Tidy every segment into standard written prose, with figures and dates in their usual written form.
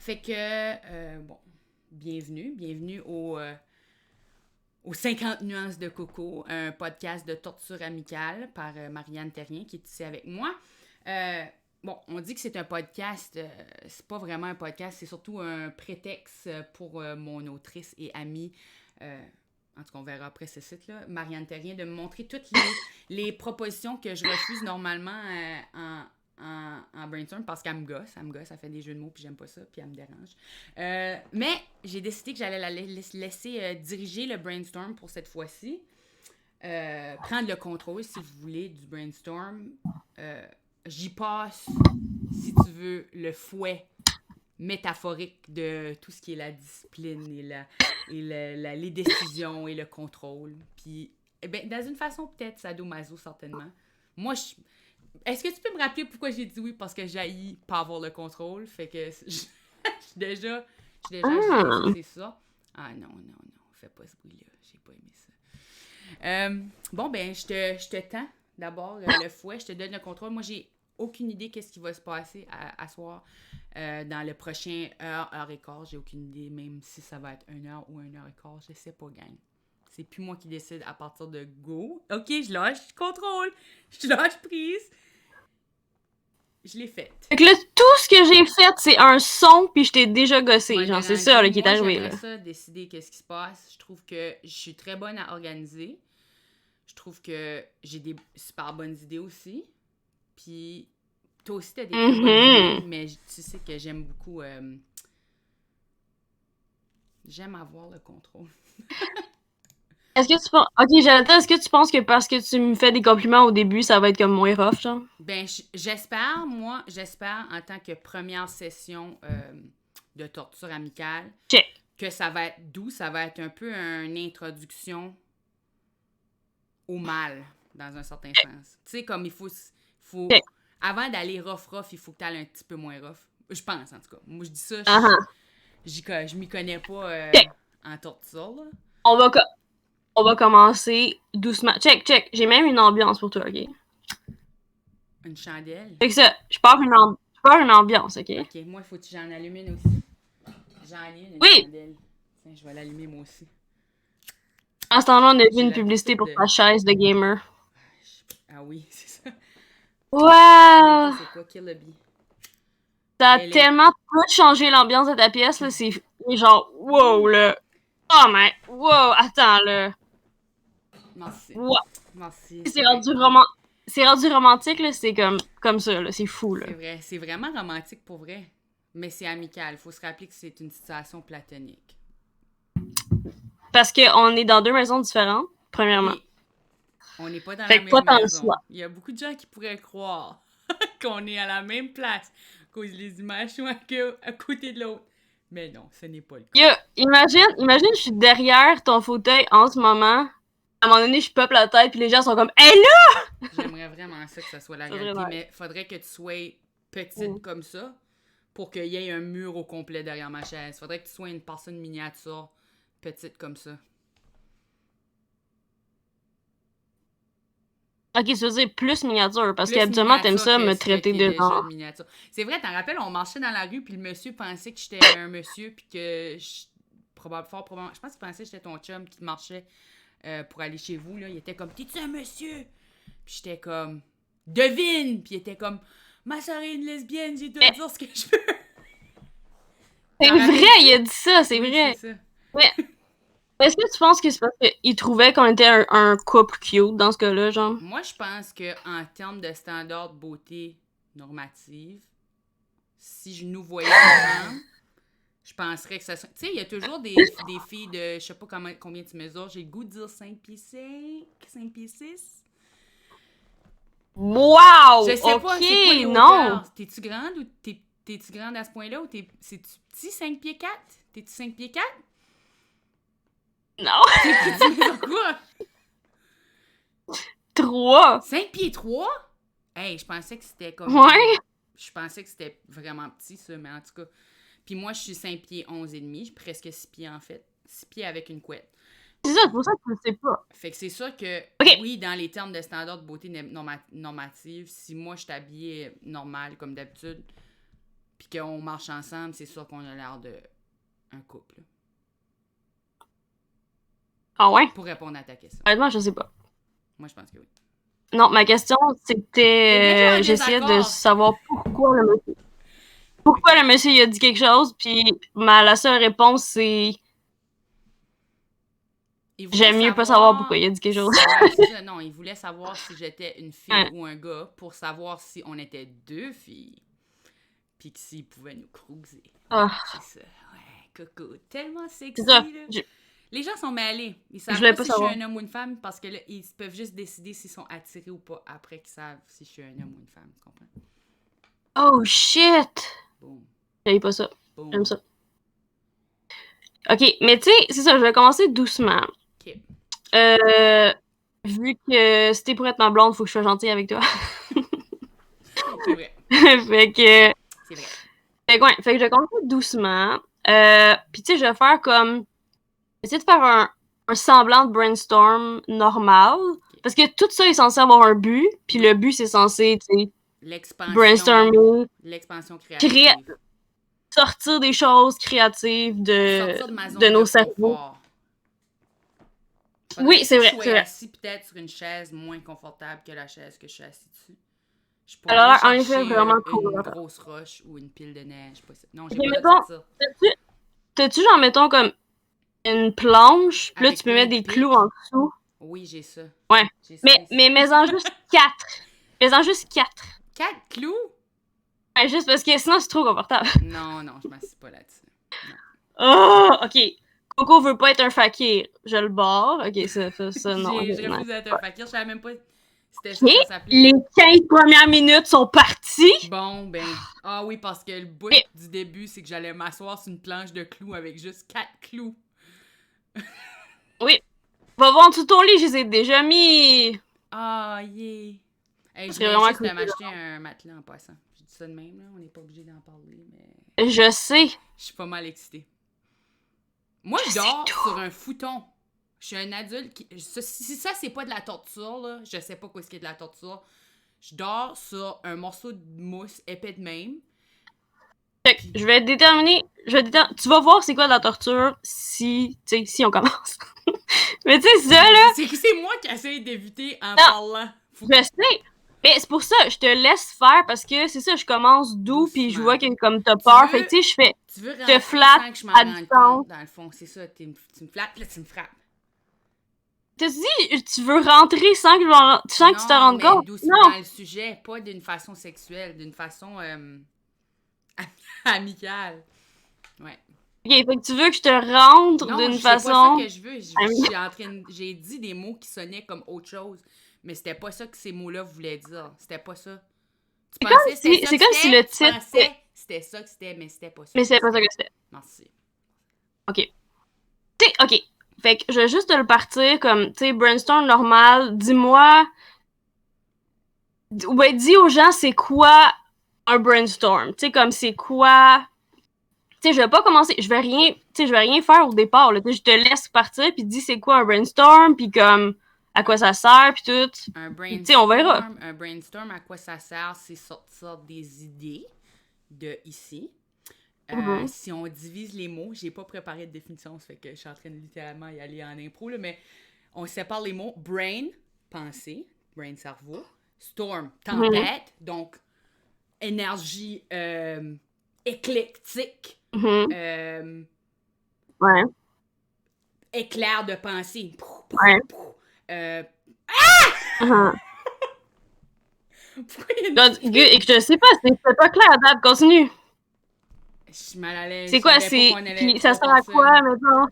Fait que, bon, bienvenue aux 50 nuances de Coco, un podcast de torture amicale par Marianne Terrien qui est ici avec moi. Euh, bon, on dit que c'est un podcast, c'est pas vraiment un podcast, c'est surtout un prétexte pour mon autrice et amie, en tout cas on verra après ce site-là, Marianne Terrien, de me montrer toutes les propositions que je refuse normalement en brainstorm parce qu'elle me gosse, elle fait des jeux de mots puis j'aime pas ça, puis elle me dérange. Mais j'ai décidé que j'allais la laisser diriger le brainstorm pour cette fois-ci. Prendre le contrôle, si vous voulez, du brainstorm. J'y passe, si tu veux, le fouet métaphorique de tout ce qui est la discipline les décisions et le contrôle. Puis, ben, dans une façon peut-être sadomaso, certainement. Moi, est-ce que tu peux me rappeler pourquoi j'ai dit oui? Parce que j'haïs pas avoir le contrôle. Fait que je suis déjà agitée, Ah. c'est ça. Ah non, fais pas ce bruit-là. J'ai pas aimé ça. Bon, ben, je te tends d'abord le fouet. Je te donne le contrôle. Moi, j'ai aucune idée qu'est-ce qui va se passer à soir dans le prochain heure et quart. J'ai aucune idée, même si ça va être 1 heure ou 1 heure et quart. Je sais pas, gang. C'est plus moi qui décide à partir de go. Ok, je lâche contrôle. Je lâche prise. Je l'ai faite. Fait que là, tout ce que j'ai fait, c'est un son, puis je t'ai déjà gossé. Genre, c'est ça là, qui est Moi, arrivé, j'aimerais là. ça décider qu'est-ce qui se passe. Je trouve que je suis très bonne à organiser. Je trouve que j'ai des super bonnes idées aussi. Puis, toi aussi, t'as des très bonnes idées, mais tu sais que j'aime beaucoup... j'aime avoir le contrôle. Est-ce que tu penses... Ok, Jonathan, est-ce que tu penses que parce que tu me fais des compliments au début, ça va être comme moins rough, genre? Ben, j'espère en tant que première session de torture amicale, Check. que ça va être doux, ça va être un peu une introduction au mal, dans un certain sens. Tu sais, comme il faut Check. avant d'aller rough, il faut que tu ailles un petit peu moins rough. Je pense, en tout cas. Moi, je dis ça, Uh-huh. je m'y connais pas Check. en torture, là. On va, on va commencer doucement. Check, check. J'ai même une ambiance pour toi, ok? Une chandelle. Fait que ça, je pars une ambiance, ok? Ok, moi, faut que j'en allume une aussi. J'en ai une Oui! chandelle. Tiens, je vais l'allumer moi aussi. En ce temps-là, on a vu J'ai une publicité l'habitude pour de... ta chaise de gamer. Ah oui, c'est ça. Wow! C'est quoi Kill a Bee? Ça a Elle est... tellement tout changé l'ambiance de ta pièce, là. C'est genre, wow, là. Oh, mais, wow, attends, là. Merci. Wow. Merci, C'est rendu roman... C'est rendu romantique, là. C'est comme ça, là. C'est fou, là. C'est vrai. C'est vraiment romantique pour vrai. Mais c'est amical. Faut se rappeler que c'est une situation platonique. Parce qu'on est dans deux maisons différentes, premièrement. Oui. On n'est pas dans la Fait que pas même tant le maison. choix. Il y a beaucoup de gens qui pourraient croire qu'on est à la même place à cause des images sont à côté de l'autre. Mais non, ce n'est pas le cas. Yo, imagine, je suis derrière ton fauteuil en ce moment. À un moment donné, je peuple la tête, puis les gens sont comme, hey là! J'aimerais vraiment ça que ça soit la Ça serait réalité, nice. mais faudrait que tu sois petite comme ça pour qu'il y ait un mur au complet derrière ma chaise. Faudrait que tu sois une personne miniature, petite comme ça. Ok, ça veut dire plus miniature, parce Plus qu'habituellement, t'aimes miniature ça que me ce traiter qui est de déjà de genre. miniature. C'est vrai, t'en rappelles, on marchait dans la rue, puis le monsieur pensait que j'étais un monsieur, puis que probablement, je pense qu'il pensait que j'étais ton chum qui marchait pour aller chez vous, là. Il était comme, t'es-tu un monsieur? Puis j'étais comme, devine! Puis il était comme, ma soeur est une lesbienne, j'ai dois Mais dire ce que je veux. c'est T'en vrai, il rappelles-tu? a dit ça, c'est Oui, c'est vrai. ça. Mais est-ce que tu penses que c'est parce qu'il trouvait qu'on était un couple cute dans ce cas-là, genre? Moi, je pense que en termes de standards de beauté normative, si je nous voyais ensemble, je penserais que ça serait... Tu sais, il y a toujours des filles de... Je sais pas combien tu mesures. J'ai le goût de dire 5 pieds 5, 5 pieds 6. Je Wow! sais Ok, pas, c'est quoi les non! hauteurs? T'es-tu grande ou t'es-tu grande à ce point-là ou c'est-tu petit 5 pieds 4? T'es-tu 5 pieds 4? Non! Tu mesures quoi? 3! 5 pieds 3? Hey, je pensais que c'était comme... Ouais? Je pensais que c'était vraiment petit, ça, mais en tout cas... Puis moi, je suis 5 pieds 11 et demi. Je suis presque 6 pieds, en fait. 6 pieds avec une couette. C'est ça, c'est pour ça que tu le sais pas. Fait que c'est sûr que, Ok, oui, dans les termes de standards de beauté normative, si moi, je suis habillée normal, comme d'habitude, puis qu'on marche ensemble, c'est sûr qu'on a l'air de un couple. Ah ouais? Pour répondre à ta question. Honnêtement, je sais pas. Moi, je pense que oui. Non, ma question, c'était... j'essayais de savoir pourquoi le monsieur il a dit quelque chose, puis la seule réponse, c'est... J'aime mieux pas savoir pourquoi il a dit quelque chose. Ouais, c'est ça. Non, il voulait savoir si j'étais une fille ou un gars pour savoir si on était deux filles. Puis s'il pouvait nous cruiser. C'est ça. Ouais, coco. Tellement sexy, là. Les gens sont mêlés. Ils savent pas si je suis un homme ou une femme parce que là, ils peuvent juste décider s'ils sont attirés ou pas après qu'ils savent si je suis un homme ou une femme. Tu comprends? Oh shit! Boom. J'avais pas ça. Boom. J'aime ça. Ok, mais tu sais, c'est ça, je vais commencer doucement. Ok. Vu que si t'es pour être ma blonde, faut que je sois gentille avec toi. C'est vrai. Fait que... C'est vrai. Fait que ouais, fait que je vais commencer doucement. Puis tu sais, je vais faire comme... Essayer de faire un semblant de brainstorm normal. Okay. Parce que tout ça est censé avoir un but. Puis le but, c'est censé, tu sais, brainstormer. L'expansion créative. Sortir des choses créatives de nos cerveaux. Oui, c'est vrai. Je suis assis peut-être sur une chaise moins confortable que la chaise que je suis assis dessus. Je pourrais alors, aller en effet, vraiment cool. Une grosse roche ou une pile de neige. Non, j'ai pas pas de ça. T'as-tu genre, mettons, comme une planche, puis là, tu peux mettre des clous en dessous. Oui, j'ai ça. Ouais. Mais mets-en juste 4. Mets-en juste 4. 4 clous? Ouais, juste parce que sinon, c'est trop confortable. Non, je m'assis pas là-dessus. Oh, ok. Coco veut pas être un fakir. Je le barre. Ok, ça non. Je refuse d'être un fakir. Je savais même pas c'était ça que ça s'appelait. Les 15 premières minutes sont parties. Bon, ben. Ah oui, parce que le bout du début, c'est que j'allais m'asseoir sur une planche de clous avec juste 4 clous. Oui. Va voir en dessous de ton lit, je les ai déjà mis. Ah, yeah. Hey, je viens juste de m'acheter un matelas en passant. Je dis ça de même, là. On n'est pas obligé d'en parler, mais... Je sais. Je suis pas mal excitée. Moi, je dors sur un futon. Je suis un adulte qui... Si ça, c'est pas de la torture, là, je sais pas quoi ce qui est de la torture. Je dors sur un morceau de mousse épais de même. Fait que je vais déterminer... Tu vas voir c'est quoi de la torture si on commence. Mais tu sais, ça, là... C'est moi qui essaie d'éviter en parlant. Je sais. Mais c'est pour ça, je te laisse faire parce que c'est ça, je commence doux puis je vois que comme t'as peur. Fait que tu sais, je fais... Tu veux te flatte sans que je m'en rende compte, dans le fond. C'est ça, tu me flattes, là, tu me frappes. T'as dit, tu veux rentrer sans que, tu te rendes compte? Non, dans le sujet, pas d'une façon sexuelle, d'une façon amicale. Ouais. Ok, fait que tu veux que je te rentre d'une façon... Non, c'est pas ça que je veux. J'ai dit des mots qui sonnaient comme autre chose, mais c'était pas ça que ces mots-là voulaient dire. C'était pas ça. C'est comme si le titre... C'était ça que c'était, mais c'était pas ça. Mais c'était pas ça que c'était. Merci. Ok. Ok. Fait que je vais juste te le partir comme, tu sais, brainstorm normal. Dis-moi... Ouais, dis aux gens c'est quoi un brainstorm. Tu sais, comme c'est quoi... Tu sais, je vais pas commencer... Je vais rien faire au départ, là. Je te laisse partir, puis dis c'est quoi un brainstorm, puis comme... À quoi ça sert, puis tout. Un brainstorm, t'sais, on verra. Un brainstorm, à quoi ça sert, c'est sortir des idées de ici. Si on divise les mots, j'ai pas préparé de définition, ça fait que je suis en train de littéralement y aller en impro, là, mais on sépare les mots. Brain, pensée, brain, cerveau. Storm, tempête, donc énergie éclectique. Ouais. Éclair de pensée. Ouais. Et que je sais pas, c'est pas clair, date, continue. Je suis mal à l'aise. C'est quoi, puis ça sert à quoi, mettons?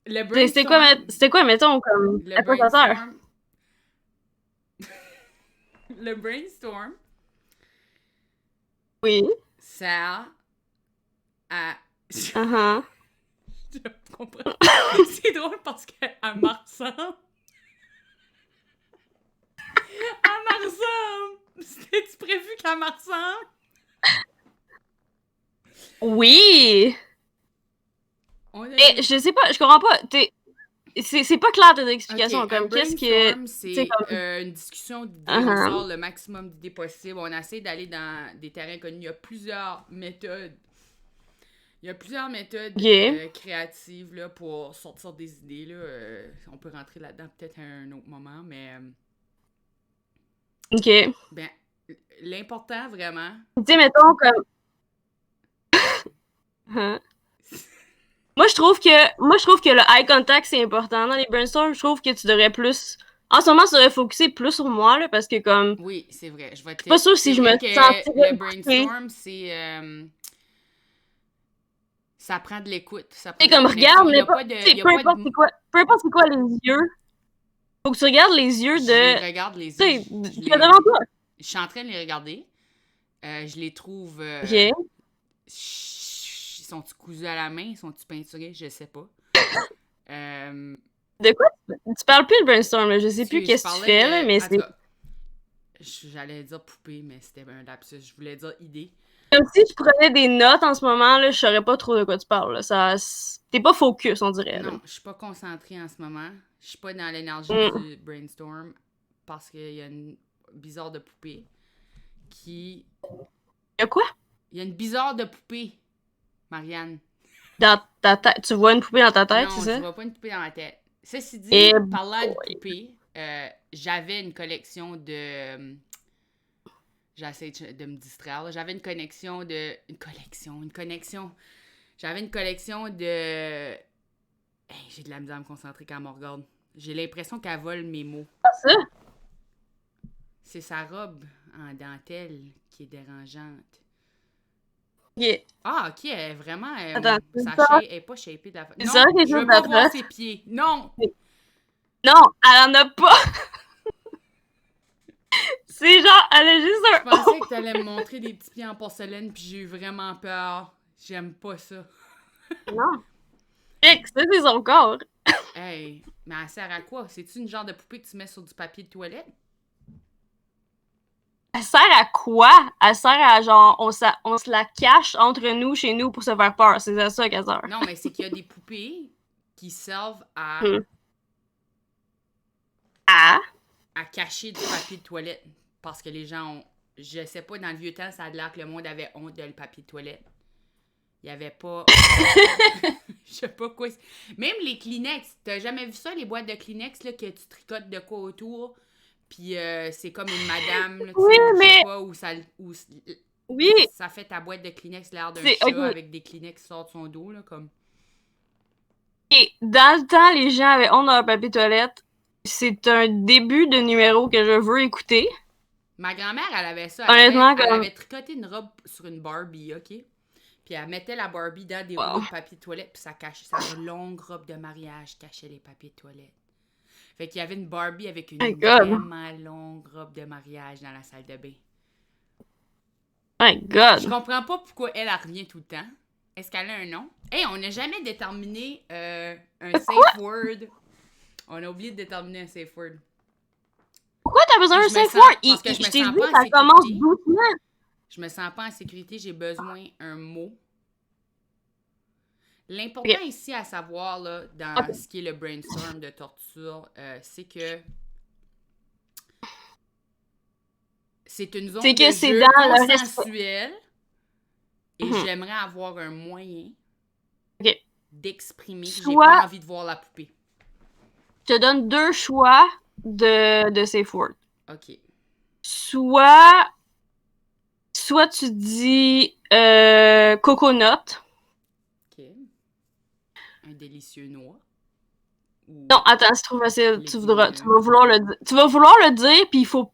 Le brainstorm. C'était quoi, mettons, comme... À quoi ça sert? Le brainstorm. Oui. Sert à... Je comprends. C'est drôle parce qu'elle me ressemble. Elle me ressemble. C'était-tu prévu qu'elle me ressemble? Oui! Mais je sais pas, je comprends pas. c'est pas clair tes explications. Ok, Comme, un qu'est-ce que. brainstorm, Tu sais, c'est comme. une discussion d'idées. On Uh-huh. sort le maximum d'idées possibles. On essaie d'aller dans des terrains connus. Il y a plusieurs méthodes. Il y a plusieurs méthodes Ok. créatives là, pour sortir des idées. Là. On peut rentrer là-dedans peut-être à un autre moment, mais Ok. ben, l'important vraiment. Tu sais, mettons, comme. Hein. Moi, je trouve que le eye contact, c'est important dans les brainstorms. Je trouve que tu devrais plus. En ce moment, tu devrais focuser plus sur moi, là, parce que, comme. Oui, c'est vrai. Je Je suis pas sûre C'est si je me vrai que sentirais le écoutée. brainstorm, c'est. Ça prend de l'écoute, ça prend C'est de la comme, connexion. regarde, Il n'y a n'importe. pas de. Tu sais, Il y a pas de. peu importe c'est quoi les yeux. Faut que tu regardes les yeux Je les de. regarde, les Tu yeux. sais, qu'il y a devant toi. Je suis en train de les regarder. Je les trouve. Ok. Ils sont-ils cousus à la main? Ils sont-ils peinturés? Je sais pas. De quoi tu parles plus de brainstorm, là. Je sais plus Je qu'est-ce que tu parlais fais, là, mais de. En tout c'est. cas, j'allais dire poupée, mais c'était un lapsus. Je voulais dire idée. Comme si je prenais des notes en ce moment, là, je saurais pas trop de quoi tu parles, là. T'es pas focus, on dirait, là. Non, je suis pas concentrée en ce moment. Je suis pas dans l'énergie Mm. du brainstorm parce qu'il y a une bizarre de poupée qui. Y'a quoi? Il y a une bizarre de poupée, Marianne. Dans ta tête. Tu vois une poupée dans ta tête, Non, c'est je ça? vois pas une poupée dans ma tête. Ceci dit, Et parlant de boy. poupée, j'avais une collection de. J'essaie de me distraire. J'avais une connexion de. Une connexion. J'avais une collection de. Hey, j'ai de la misère à me concentrer quand elle me regarde. J'ai l'impression qu'elle vole mes mots. Ça? C'est sa robe en dentelle qui est dérangeante. Ok. Ah, ok, elle est vraiment. Attends, Elle est pas shapée de la. c'est ça Non, quelque je chose veux pas voir d'atroce? ses pieds. Non! Non, elle en a pas! C'est genre, elle a juste Je un pensais que t'allais me montrer des petits pieds en porcelaine, puis j'ai eu vraiment peur. J'aime pas ça. Non. Mec, ça, c'est son corps. Hey, mais elle sert à quoi? C'est-tu une genre de poupée que tu mets sur du papier de toilette? Elle sert à quoi? Elle sert à genre, on se la cache entre nous, chez nous, pour se faire peur. C'est à ça qu'elle sert. Non, mais c'est qu'il y a des poupées qui servent Ah? à cacher du papier de toilette. Parce que les gens ont. Je sais pas, dans le vieux temps, ça a l'air que le monde avait honte de le papier de toilette. Il y avait pas. Je sais pas quoi. Même les Kleenex. T'as jamais vu ça, les boîtes de Kleenex, là, que tu tricotes de quoi autour? Puis c'est comme une madame, là, tu Oui, sais, ou je mais. sais pas, Oui! ça fait ta boîte de Kleenex l'air d'un C'est. chat Ok. avec des Kleenex qui sortent de son dos, là, comme. Et dans le temps, les gens avaient honte de leur papier toilette. C'est un début de numéro que je veux écouter. Ma grand-mère, elle avait ça. Honnêtement, Elle comme. avait tricoté une robe sur une Barbie, OK? Puis elle mettait la Barbie dans des Wow. rouleaux de papier de toilette, puis ça cachait. Sa longue robe de mariage cachait les papiers de toilette. Fait qu'il y avait une Barbie avec une My God. vraiment longue robe de mariage dans la salle de bain. My Je God. comprends pas pourquoi elle revient tout le temps. Est-ce qu'elle a un nom? Hey, on n'a jamais déterminé un safe word. On a oublié de déterminer un safe word. Pourquoi t'as besoin d'un Je me safe sens- word? parce que je me Je t'ai sens dit, pas en ça commence sécurité. doucement. Je me sens pas en sécurité, j'ai besoin d'un mot. L'important ici à savoir là, dans ce qui est le brainstorm de torture, c'est que c'est une zone C'est que de c'est jeu dans le respect. consensuelle et Mhm. j'aimerais avoir un moyen Ok. d'exprimer que j'ai Soit- pas envie de voir la poupée. Je te donne deux choix de safe word. OK. Soit tu dis coconut. OK. Un délicieux noix. Ou Non, attends, c'est trop facile. Tu vas légumineux. vouloir le dire. Tu vas vouloir le dire, puis il faut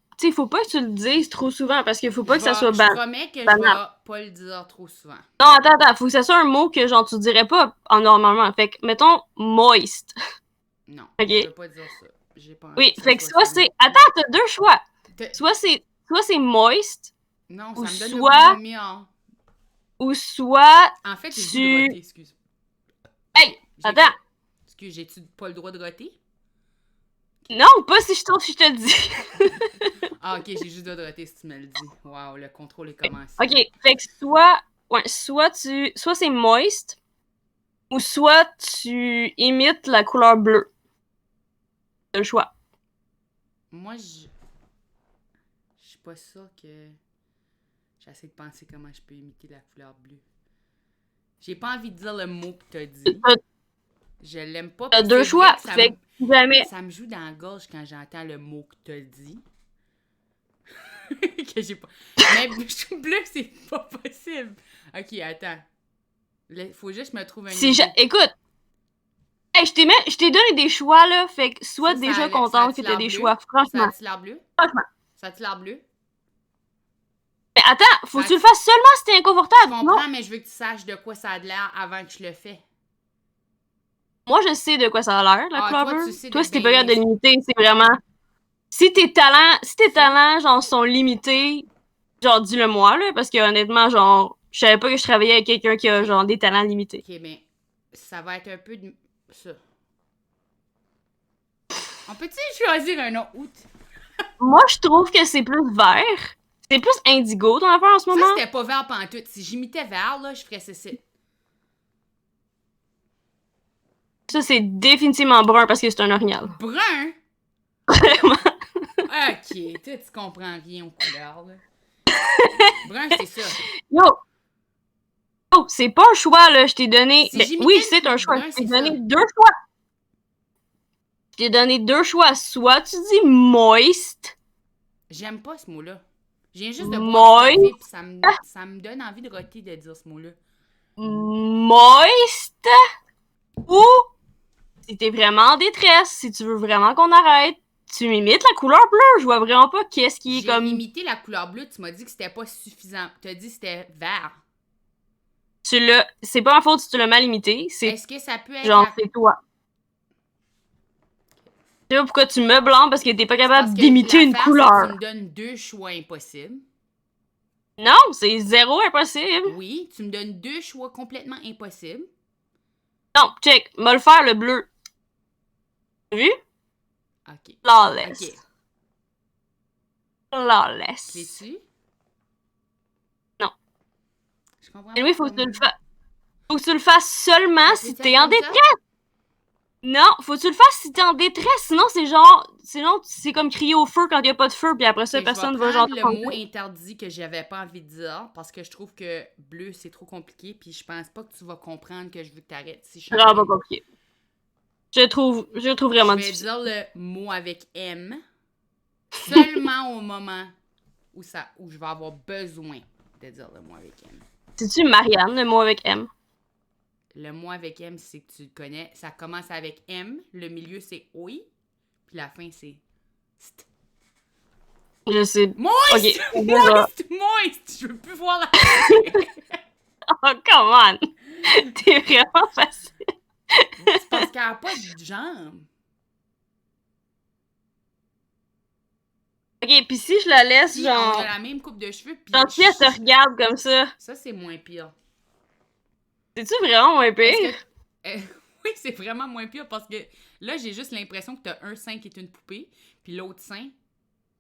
pas que tu le dises trop souvent parce qu'il faut pas que ça soit Je banal. promets que je banal. vais pas le dire trop souvent. Non, attends, faut que ça soit un mot que genre tu dirais pas en normalement. Fait que mettons moist. Non, Ok. je peux pas dire ça. J'ai pas envie Oui, que ça fait que soit soit ça. c'est. Attends, t'as deux choix. T'as- Soit c'est moist Non, ou ça me donne soit- le goût de vomir. ou soit En fait, j'ai le tu- goût de roter, excuse. Hey, J'ai attends. pas- Excuse, j'ai-tu pas le droit de roter? Non, pas si je te le dis. Ah, ok, j'ai juste le droit de roter si tu me le dis. Wow, le contrôle est commencé. Ok, fait que soit c'est moist ou soit tu imites la couleur bleue. T'as le choix. Moi, je suis pas sûre que... J'essaie de penser comment je peux imiter la couleur bleue. J'ai pas envie de dire le mot que t'as dit. T'as Je l'aime pas, t'as puis deux c'est vrai choix, que fait que jamais. ça me joue dans la gorge quand j'entends le mot que t'as dit. Que j'ai pas... Mais bleu, c'est pas possible. Ok, attends. Faut juste que je me trouve un idée. Écoute, hey, je t'ai donné des choix, là, fait que sois Ça déjà ça contente a-tu que t'as l'air des bleu? choix, Ça franchement. a-tu l'air bleu? Franchement. Ça a-tu l'air bleu? Mais attends, faut que tu le fasses seulement si t'es Je inconfortable. Non, comprends, mais je veux que tu saches de quoi ça a de l'air avant que je le fais. moi, je sais de quoi ça a l'air, la Ah, couleur toi, bleue. tu sais Toi, de... si t'es pas capable de Ben, limiter, c'est vraiment... Si tes talents, genre, sont limités, genre, dis-le-moi, là, parce que honnêtement, genre, je savais pas que je travaillais avec quelqu'un qui a, ok, genre, des talents limités. ok, mais ça va être un peu de... Ça. On peut-tu choisir un autre? Moi, je trouve que c'est plus vert. C'est plus indigo, ton affaire, en ce Ça, moment. c'était pas vert pantoute. Si j'imitais vert, là, je ferais ceci. Ça, c'est définitivement brun parce que c'est un orignal. Brun? Vraiment. Ok, toi, tu comprends rien aux couleurs, là. Brun, c'est ça. Yo! Oh, c'est pas un choix, là. Je t'ai donné. Si Ben, j'imitais oui, une c'est un couleur choix. brun, Je c'est t'ai ça. donné deux choix. Je t'ai donné deux choix. Soit tu dis moist. J'aime pas ce mot-là. Je viens juste de boire du café, Moist. puis ça me donne envie de roter de dire ce mot-là. Moist. Ou, si t'es vraiment en détresse, si tu veux vraiment qu'on arrête, tu m'imites la couleur bleue. Je vois vraiment pas qu'est-ce qui est J'ai comme. imité la couleur bleue, tu m'as dit que c'était pas suffisant. Tu as dit que c'était vert. Tu l'as. C'est pas ma faute si tu l'as mal imité. C'est Est-ce que ça peut être genre, la... c'est toi. Je sais pas pourquoi tu me blâmes parce que t'es pas C'est parce capable que d'imiter une l'affaire, c'est que couleur. tu me donnes deux choix impossibles. Non, c'est zéro impossible. Oui, tu me donnes deux choix complètement impossibles. Non, check. Va le faire, le bleu. T'as vu? Ok. Flawless. Ok. Flawless. Clés-tu? Non. Je comprends Et pas oui, faut que tu comment... le fasses. Faut que tu le fasses seulement Ça si peut-être t'es en comme ça? détresse. Non, faut que tu le fasses si t'es en détresse. Sinon, c'est genre. Sinon, c'est comme crier au feu quand il y a pas de feu, puis après ça, Ok, je vais personne va genre. prendre le mot interdit que j'avais pas envie de dire parce que je trouve que bleu, c'est trop compliqué, puis je pense pas que tu vas comprendre que je veux que t'arrêtes si je C'est vraiment change. pas compliqué. Je le trouve vraiment Je vais difficile. dire le mot avec M seulement au moment où je vais avoir besoin de dire le mot avec M. C'est-tu Marianne, le mot avec M? Le mot avec M, c'est que tu le connais. Ça commence avec M, le milieu c'est OI, puis la fin c'est st. Je sais. Moist! Ok. Moist! Je veux plus voir la Oh, come on! T'es vraiment facile. C'est parce qu'elle a pas de jambes. Ok, pis si je la laisse, Si genre. on a la même coupe de cheveux, puis Genre, si elle te regarde comme ça, ça c'est moins pire. c'est-tu vraiment moins pire? Est-ce que oui, c'est vraiment moins pire parce que là, j'ai juste l'impression que t'as un sein qui est une poupée, puis l'autre sein,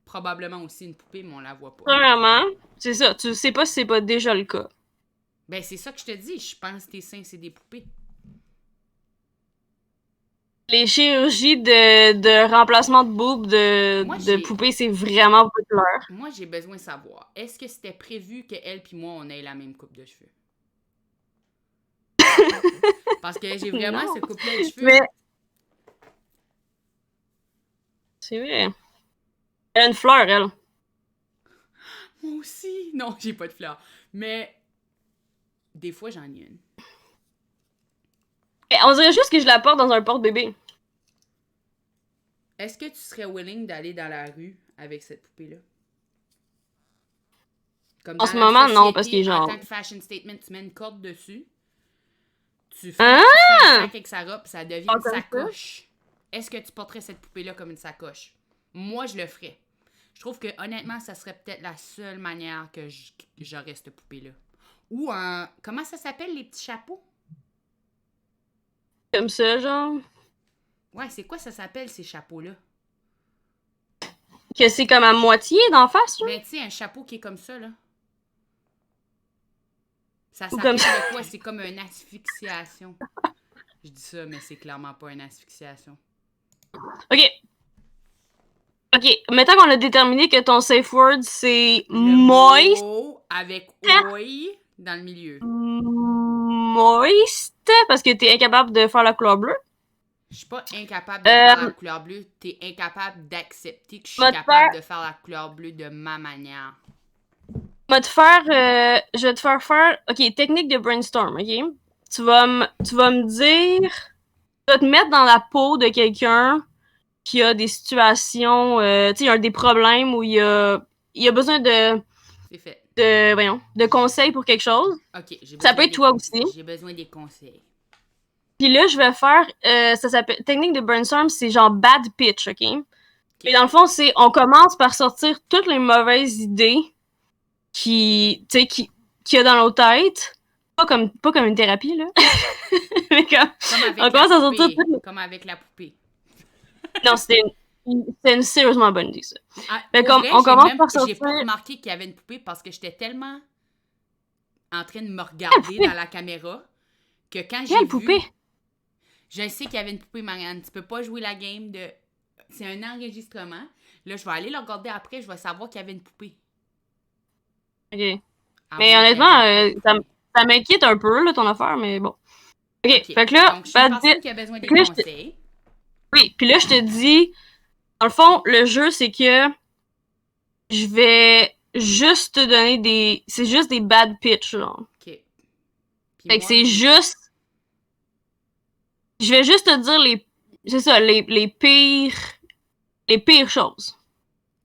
probablement aussi une poupée, mais on la voit pas. Premièrement, c'est ça. Tu sais pas si c'est pas déjà le cas. Ben, c'est ça que je te dis. Je pense que tes seins, c'est des poupées. Les chirurgies de remplacement de boobs Moi, de poupées, c'est vraiment populaire. Moi, j'ai besoin de savoir. Est-ce que c'était prévu qu'elle puis moi, on ait la même coupe de cheveux? Parce que j'ai vraiment Non. ce couple-là de cheveux. Mais. C'est vrai. Elle a une fleur, elle. Moi aussi. Non, j'ai pas de fleurs. Mais des fois, j'en ai une. On dirait juste que je la porte dans un porte-bébé. Est-ce que tu serais willing d'aller dans la rue avec cette poupée-là? Comme En dans ce la moment, société, non, parce que genre. En tant que fashion statement, tu mets une corde dessus. Tu fais un sac avec sa robe, ça devient une sacoche. Est-ce que tu porterais cette poupée-là comme une sacoche? Moi, je le ferais. Je trouve que, honnêtement, ça serait peut-être la seule manière que j'aurais cette poupée-là. Ou un... Comment ça s'appelle, les petits chapeaux? Comme ça, genre. Ouais, c'est quoi ça s'appelle, ces chapeaux-là? Que c'est comme à moitié d'en face, genre. Ben, tu sais, un chapeau qui est comme ça, là. Ça Ou s'appelle comme de quoi? C'est comme une asphyxiation. Je dis ça, mais c'est clairement pas une asphyxiation. Ok. Ok, mettons qu'on a déterminé que ton safe word, c'est Le moist. mot avec oi dans le milieu. Moist, parce que t'es incapable de faire la couleur bleue. Je suis pas incapable de faire la couleur bleue. T'es incapable d'accepter que je suis capable de faire la couleur bleue de ma manière. Je vais te faire... Ok, technique de brainstorm, ok? Tu vas me dire... Tu vas te mettre dans la peau de quelqu'un qui a des situations... tu sais, il y a des problèmes où il a besoin de... C'est fait. De conseils pour quelque chose. Ok, ça peut être toi aussi. J'ai besoin des conseils. Puis là, je vais faire... ça s'appelle... Technique de brainstorm, c'est genre bad pitch, ok? Et dans le fond, c'est... On commence par sortir toutes les mauvaises idées qu'il y a dans nos têtes. Pas comme une thérapie, là. Mais comme avec la poupée. Non, c'était une sérieusement bonne idée, ça. Fait comme, vrai, on commence par sortir... J'ai pas remarqué qu'il y avait une poupée parce que j'étais tellement en train de me regarder dans la caméra que quand j'ai vu... poupée? Je sais qu'il y avait une poupée, Marianne. Tu peux pas jouer la game de... C'est un enregistrement. Là, je vais aller le regarder après. Je vais savoir qu'il y avait une poupée. Ok. Mais honnêtement, ça m'inquiète un peu, là, ton affaire, mais bon. Ok, fait que là... Donc, je suis une personne qui a besoin des conseils. Oui, puis là, je te dis... Dans le fond, le jeu, c'est que... Je vais juste te donner des... C'est juste des bad pitch, genre. Ok. Fait que c'est juste... Je vais juste te dire les... C'est ça, les pires... Les pires choses.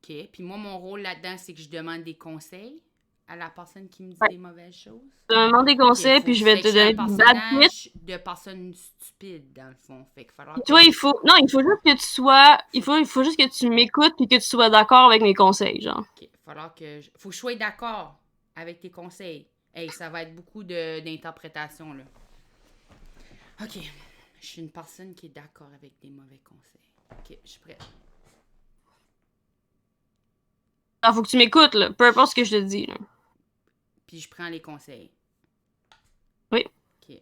Ok. Puis moi, mon rôle là-dedans, c'est que je demande des conseils à la personne qui me dit des mauvaises choses. Je te demande des conseils, puis je vais te donner des bad pitch. De personnes stupides, dans le fond. Fait que falloir... Tu vois, il faut... Non, il faut juste que tu sois... Il faut juste que tu m'écoutes puis que tu sois d'accord avec mes conseils, genre. Ok. Faut que je sois d'accord avec tes conseils. Hey, ça va être beaucoup d'interprétation, là. Ok. Je suis une personne qui est d'accord avec des mauvais conseils. Ok, je suis prête. Alors, faut que tu m'écoutes, là. Peu importe ce que je te dis, là. Puis je prends les conseils. Oui. Ok.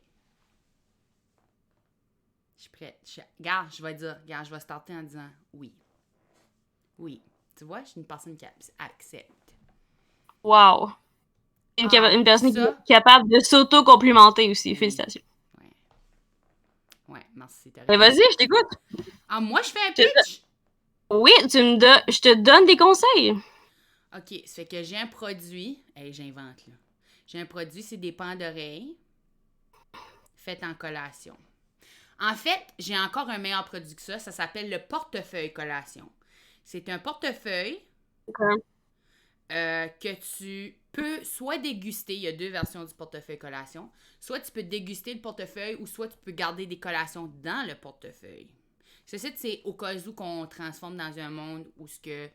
Je suis prête. Regarde, je vais dire. Regarde, je vais starter en disant oui. Oui. Tu vois, je suis une personne qui accepte. Wow. Une personne qui est capable de s'auto-complimenter aussi. Oui. Félicitations. Ouais, merci. Mais vas-y, je t'écoute. Ah, moi, je fais un pitch? Oui, je te donne des conseils. OK, ça fait que j'ai un produit. Hey, j'invente, là. J'ai un produit, c'est des pans d'oreilles faites en collation. En fait, j'ai encore un meilleur produit que ça. Ça s'appelle le portefeuille collation. C'est un portefeuille que tu peux soit déguster. Il y a 2 versions du portefeuille collation. Soit tu peux déguster le portefeuille ou soit tu peux garder des collations dans le portefeuille. Ceci, c'est au cas où qu'on transforme dans un monde où ce que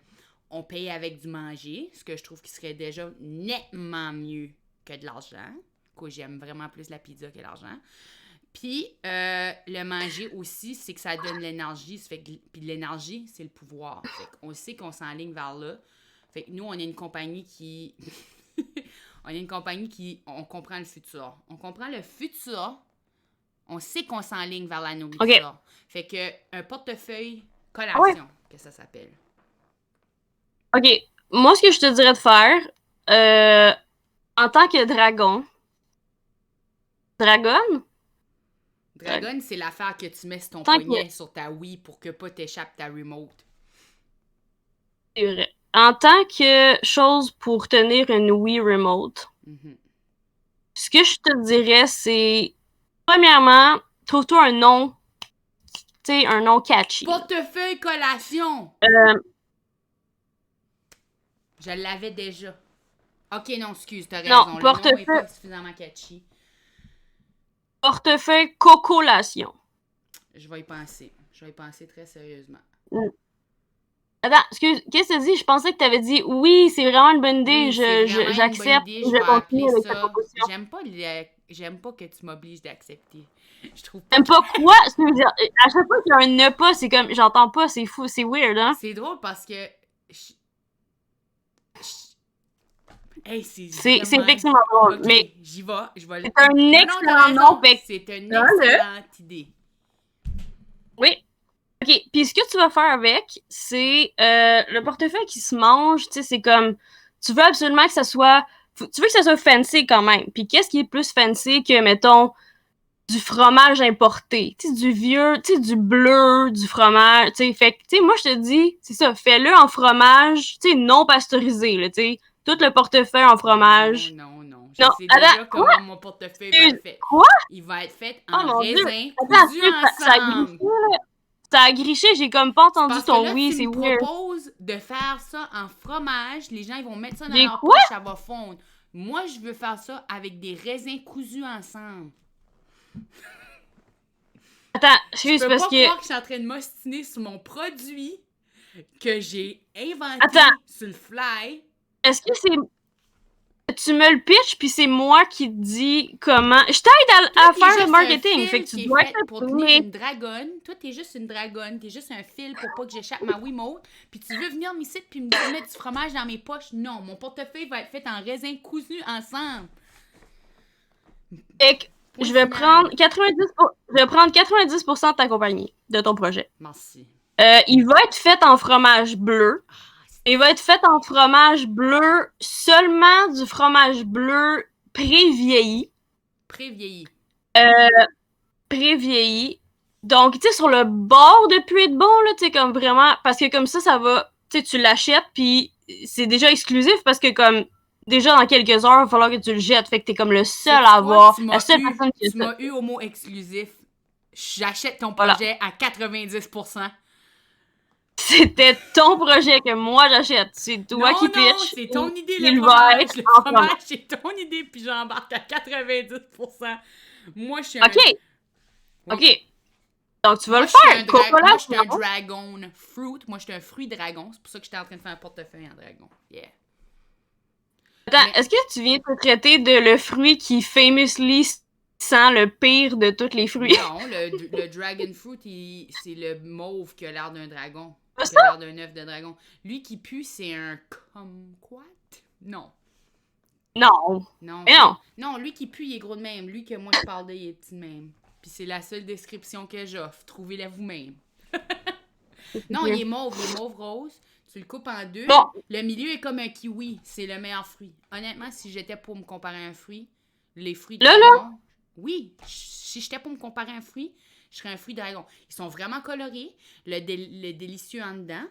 on paye avec du manger, ce que je trouve qui serait déjà nettement mieux que de l'argent. Quoi, j'aime vraiment plus la pizza que l'argent. Puis, le manger aussi, c'est que ça donne l'énergie. Puis l'énergie, c'est le pouvoir. Fait qu'on sait qu'on s'enligne vers là. Fait que nous, on est une compagnie qui... On comprend le futur. On comprend le futur. On sait qu'on s'enligne vers la nourriture. Okay. Fait que un portefeuille collation, que ça s'appelle. OK. Moi, ce que je te dirais de faire, en tant que dragon... Dragon, c'est l'affaire que tu mets sur ton poignet sur ta Wii pour que pas t'échappe ta remote. C'est vrai. En tant que chose pour tenir une Wii remote, ce que je te dirais, c'est... Premièrement, trouve-toi un nom... Tu sais, un nom catchy. Portefeuille collation! Je l'avais déjà. Ok, non, excuse, t'as raison. Non, le nom est pas suffisamment catchy. Portefeuille cocolation. Je vais y penser. Je vais y penser très sérieusement. Attends, excuse, qu'est-ce que tu dis? Je pensais que tu avais dit oui, c'est vraiment une bonne idée, j'accepte. Je vais appeler ça. J'aime pas que tu m'obliges d'accepter. Je trouve pas. T'aimes pas quoi? À chaque fois qu'il y a un ne pas, c'est comme j'entends pas, c'est fou, c'est weird, hein? C'est drôle parce que. Hey, c'est effectivement drôle. Okay, mais j'y vais. Je vais c'est un excellent nom. C'est une excellente idée. Oui. OK, puis ce que tu vas faire avec, c'est le portefeuille qui se mange, tu sais, c'est comme, tu veux absolument que ça soit, tu veux que ça soit fancy quand même. Puis qu'est-ce qui est plus fancy que, mettons, du fromage importé, tu sais, du vieux, tu sais, du bleu, du fromage, tu sais, fait que, tu sais, moi, je te dis, c'est ça, fais-le en fromage, tu sais, non pasteurisé, là, tu sais, tout le portefeuille en fromage. Non. Je Non, sais attends, déjà comment mon portefeuille va être fait. quoi? Il va être fait Oh en mon Dieu! raisin Attends, cousu ça a griché, ensemble. là. Ça a griché, j'ai comme pas C'est entendu parce que ton là, oui, tu c'est me weird. proposes de faire ça en fromage. Les gens, ils vont mettre ça dans J'ai leur quoi? poche, ça va fondre. Moi, je veux faire ça avec des raisins cousus ensemble. Attends, Je excuse, peux parce pas que... croire que je suis en train de m'ostiner sur mon produit que j'ai inventé Attends, sur le fly. est-ce que c'est... Tu me le pitches, puis c'est moi qui te dis comment... Je t'aide Toi, à t'es faire juste le un marketing, fait fil que tu qui est dois fait pour accepter, tenir mais... une dragonne. Toi, t'es juste une dragonne. T'es juste un fil pour pas que j'échappe ma Wiimote. Puis tu veux venir m'ici puis me dire mettre du fromage dans mes poches. Non, mon portefeuille va être fait en raisin cousu ensemble. Fait que Point je vais final. prendre 90% de ta compagnie, de ton projet. Merci. Il va être fait en fromage bleu. Il va être fait en fromage bleu, seulement du fromage bleu pré-vieilli. Pré-vieilli. Pré-vieilli. Donc, tu sais, sur le bord de plus être bon, là, tu sais, comme vraiment, parce que comme ça va, tu sais, tu l'achètes, puis c'est déjà exclusif, parce que comme, déjà dans quelques heures, il va falloir que tu le jettes, fait que t'es comme le seul à avoir, la seule personne qui a Tu ça. m'as eu au mot exclusif. J'achète ton Voilà. projet à 90%. C'était ton projet que moi j'achète. C'est toi qui pitch. Non, c'est ton idée, il le va fromage. être Le en fromage, c'est ton idée, puis j'embarque à 90%. Moi, je suis un... OK. Oui. OK. Donc, tu vas Moi, le je suis faire. un, moi, je suis un non? dragon fruit. Moi, je suis un fruit dragon. C'est pour ça que j'étais en train de faire un portefeuille en dragon. Yeah. Attends, Mais- est-ce que tu viens de te traiter de le fruit qui famously sent le pire de tous les fruits? Non, le dragon fruit, c'est le mauve qui a l'air d'un dragon. C'est Qui a l'air d'un œuf de dragon. Lui qui pue, c'est un kumquat? Non. Non. Non. Mais non. Non, lui qui pue, il est gros de même. Lui que moi je parle de, il est petit de même. Puis c'est la seule description que j'offre. Trouvez-la vous-même. Non, il est mauve rose. Tu le coupes en deux. Bon. Le milieu est comme un kiwi. C'est le meilleur fruit. Honnêtement, si j'étais pour me comparer à un fruit, les fruits dragon. Oui, si j'étais pour me comparer à un fruit, je serais un fruit dragon. Ils sont vraiment colorés. Le délicieux en dedans.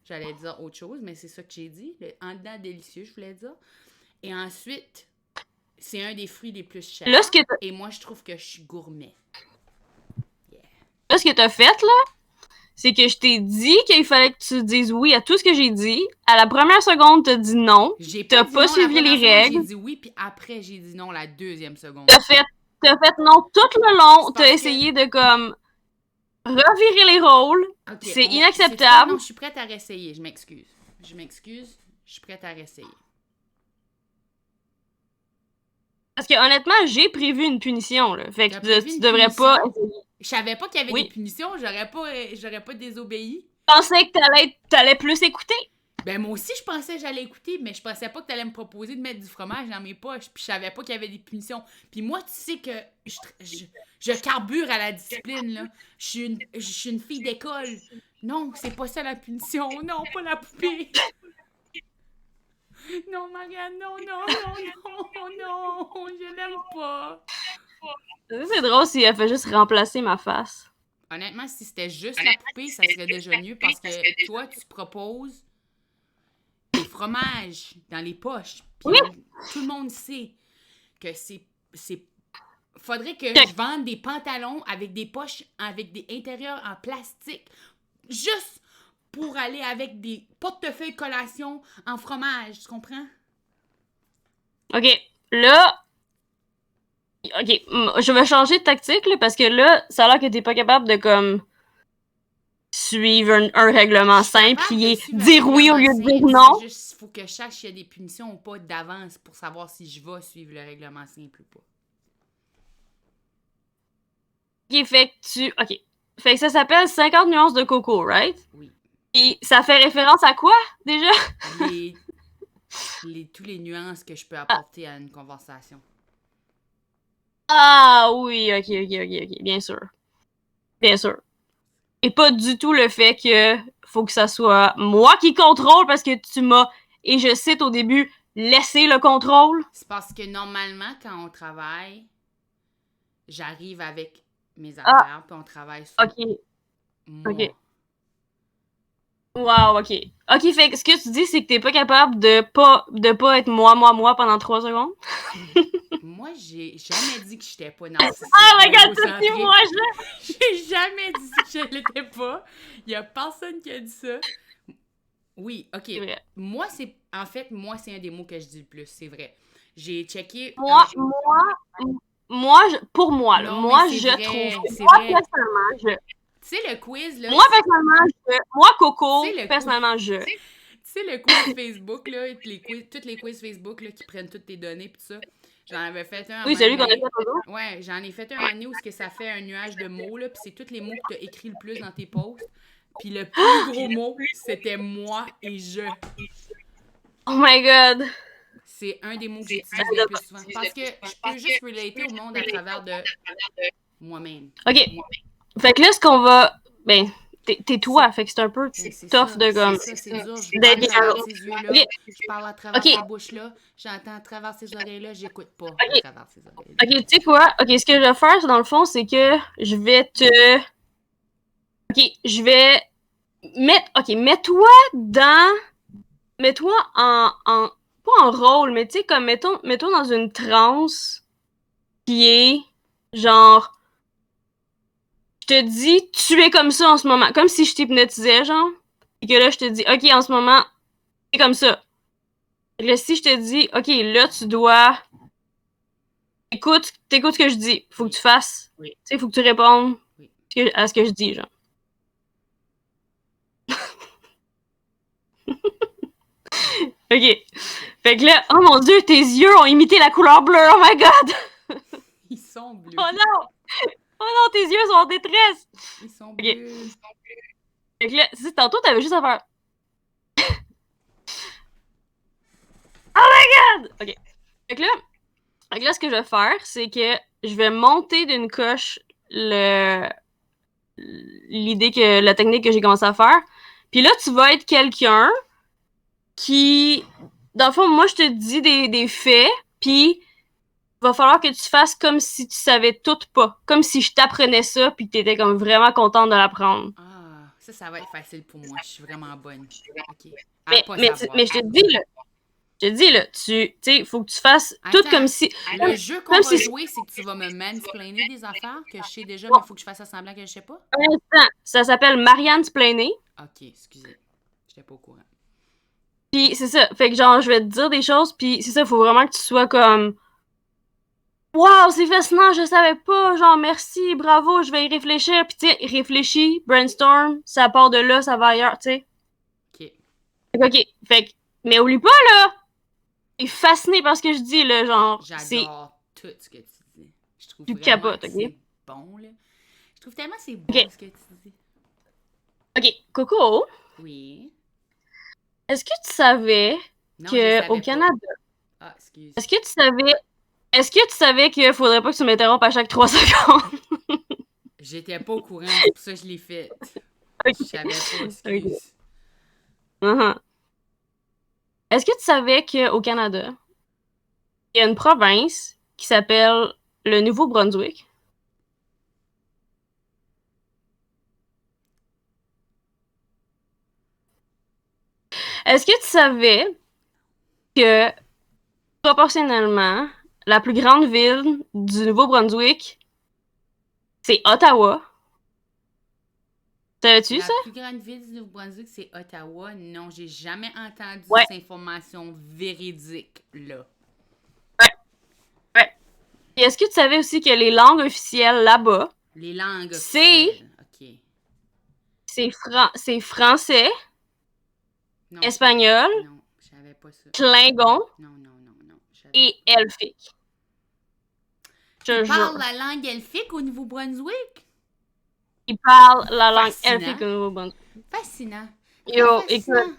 J'allais dire autre chose, mais c'est ça que j'ai dit. Le en dedans délicieux, je voulais dire. Et ensuite, c'est un des fruits les plus chers. Là, et moi, je trouve que je suis gourmet. Là, ce que t'as fait, là, c'est que je t'ai dit qu'il fallait que tu dises oui à tout ce que j'ai dit. À la première seconde, t'as dit non. T'as pas suivi les règles. J'ai dit oui, puis après, j'ai dit non la deuxième seconde. T'as fait non tout le long. T'as essayé de, comme, revirer les rôles. Okay, c'est inacceptable. Non, je suis prête à réessayer. Je m'excuse. Je suis prête à réessayer. Parce que honnêtement, j'ai prévu une punition, là. Fait que tu devrais pas... Je savais pas qu'il y avait des punitions. J'aurais pas désobéi. Je pensais que t'allais plus écouter. Ben moi aussi, je pensais que j'allais écouter, mais je pensais pas que t'allais me proposer de mettre du fromage dans mes poches. Puis je savais pas qu'il y avait des punitions. Puis moi, tu sais que je carbure à la discipline, là. Je suis une fille d'école. Non, c'est pas ça la punition. Non, pas la poupée. Non, Marianne, non, je l'aime pas. C'est drôle si elle fait juste remplacer ma face. Honnêtement, si c'était juste la poupée, ça serait déjà mieux parce que toi, tu proposes des fromages dans les poches. Puis tout le monde sait que c'est... Faudrait que je vende des pantalons avec des poches, avec des intérieurs en plastique. Juste pour aller avec des portefeuilles collation en fromage, tu comprends? OK, là... OK, je vais changer de tactique, là, parce que là, ça a l'air que t'es pas capable de, comme, suivre un règlement simple qui est dire oui au lieu de dire non. C'est juste, il faut que je sache s'il y a des punitions ou pas d'avance pour savoir si je vais suivre le règlement simple ou pas. OK, fait que ça s'appelle 50 nuances de coco, right? Oui. Et ça fait référence à quoi, déjà? Tous les nuances que je peux apporter à une conversation. Ah oui, ok, bien sûr. Bien sûr. et pas du tout le fait que faut que ça soit moi qui contrôle parce que tu m'as, et je cite au début, laissé le contrôle. C'est parce que normalement, quand on travaille, j'arrive avec mes affaires, puis on travaille sur moi. Ok. Wow, ok. Ok, fait que ce que tu dis, c'est que t'es pas capable de pas être moi pendant 3 secondes? Moi, j'ai jamais dit que j'étais pas narcissique. Oh my god, ça c'est moi, J'ai jamais dit que je l'étais pas. Il y a personne qui a dit ça. Oui, ok. C'est vrai. Moi, c'est un des mots que je dis le plus, c'est vrai. J'ai checké. Pour moi, Non, moi, mais je vrai, trouve. c'est Moi, vrai. personnellement, Tu sais, le quiz, là. Moi, personnellement, Moi, Coco, Tu sais, personnellement, Tu sais, le quiz Facebook, là, toutes les quiz Facebook, là, qui prennent toutes tes données, pis tout ça. J'en avais fait un. Oui, c'est lui qu'on a fait aujourd'hui. Ouais, j'en ai fait un moment donné où ça fait un nuage de mots, là, pis c'est tous les mots que t'as écrits le plus dans tes posts. Puis le plus gros mot, c'était moi et je. Oh my god. C'est un des mots que j'utilise le plus souvent. Parce que je peux juste relater au monde à travers de moi-même. Ok. Fait que là, ce qu'on va. Ben, t'es toi, fait que c'est un peu tough de comme. C'est dur. Je parle à travers ces yeux-là. Je parle à travers ces bouches-là. J'entends à travers ces oreilles-là. J'écoute pas à travers ces oreilles-là. Ok, tu sais quoi? Ok, ce que je vais faire, dans le fond, c'est que je vais te. Ok, je vais mettre. Ok, mets-toi en. Pas en rôle, mais tu sais, comme mets-toi dans une transe qui est genre. Je te dis, tu es comme ça en ce moment. Comme si je t'hypnotisais, genre. Et que là, je te dis, ok, en ce moment, c'est comme ça. Et là, si je te dis, ok, là, tu dois. T'écoutes ce que je dis. Faut que tu fasses. Oui. Tu sais, faut que tu répondes à ce que je dis, genre. Ok. Fait que là, oh mon dieu, tes yeux ont imité la couleur bleue, oh my god! Ils sont bleus. Oh non! Oh non, tes yeux sont en détresse! Ils sont bleus. Okay. Fait que là, tantôt, t'avais juste à faire. Oh my god! Ok. Fait que là, ce que je vais faire, c'est que je vais monter d'une coche la technique que j'ai commencé à faire. Puis là, tu vas être quelqu'un qui, dans le fond, moi, je te dis des faits, puis il va falloir que tu fasses comme si tu savais tout pas. Comme si je t'apprenais ça, puis que t'étais comme vraiment contente de l'apprendre. Ah, ça va être facile pour moi. Je suis vraiment bonne. Ok. Mais je te dis, là, tu sais, faut que tu fasses tout comme si. Le jeu qu'on va jouer, c'est que tu vas me mansplainer des affaires que je sais déjà, mais il faut que je fasse semblant que je sais pas. Un instant, ça s'appelle Marianne Splainé. Ok, excusez. J'étais pas au courant. Puis c'est ça, fait que genre, je vais te dire des choses, puis c'est ça, il faut vraiment que tu sois comme. Wow, c'est fascinant, je savais pas, genre merci, bravo, je vais y réfléchir, puis tu sais, réfléchis, brainstorm, ça part de là, ça va ailleurs, tu sais. Ok, fait que, mais oublie pas, là, t'es fasciné par ce que je dis, là, genre, j'adore tout ce que tu dis. Je trouve tu vraiment capotes, que ok? c'est bon, là. Je trouve tellement que c'est bon ce que tu dis. Ok, Coco. Oui. Est-ce que tu savais qu'au Canada... Ah, excuse. Est-ce que tu savais qu'il faudrait pas que tu m'interrompes à chaque 3 secondes? J'étais pas au courant, c'est pour ça que je l'ai fait. Okay. Je savais pas, excuse. Okay. Est-ce que tu savais qu'au Canada, il y a une province qui s'appelle le Nouveau-Brunswick? Est-ce que tu savais que, proportionnellement, la plus grande ville du Nouveau-Brunswick, c'est Ottawa? Savais-tu ça? La plus grande ville du Nouveau-Brunswick, c'est Ottawa. Non, j'ai jamais entendu cette information véridique, là. Ouais. Et est-ce que tu savais aussi que les langues officielles là-bas... Les langues officielles, ok. C'est français, non, espagnol, non, je savais pas ça. Klingon non, et elfique. Ils parlent la langue elfique au Nouveau-Brunswick? Ils parlent la langue elfique au Nouveau-Brunswick. Fascinant. Yo, fascinant. Écoute.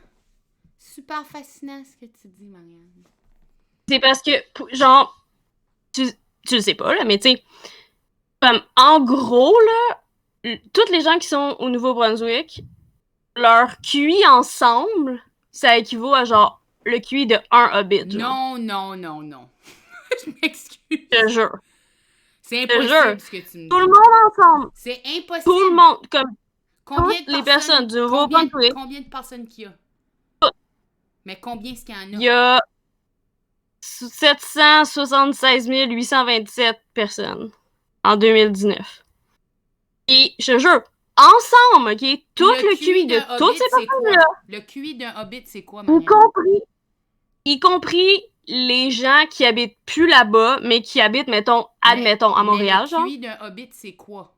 Super fascinant ce que tu dis, Marianne. C'est parce que, genre, tu le sais pas, là, mais tu sais, comme, en gros, là, toutes les gens qui sont au Nouveau-Brunswick, leur QI ensemble, ça équivaut à genre le QI de un Hobbit. Genre. Non. Je m'excuse. Je te jure. C'est Je te jure. impossible ce que tu me Tout le dis. monde ensemble. C'est impossible. Tout le monde. Comme Combien toutes de les personnes du Nouveau-Brunswick. Combien de personnes qu'il y a? Mais combien est-ce qu'il y en a? Il y a 776 827 personnes en 2019. Et je te jure, ensemble, OK, tout le QI de d'un toutes hobbit, ces c'est quoi? personnes-là, Le QI d'un hobbit, c'est quoi, y Marianne? compris les gens qui habitent plus là-bas, mais qui habitent, admettons, à Montréal, mais genre. le QI d'un hobbit, c'est quoi?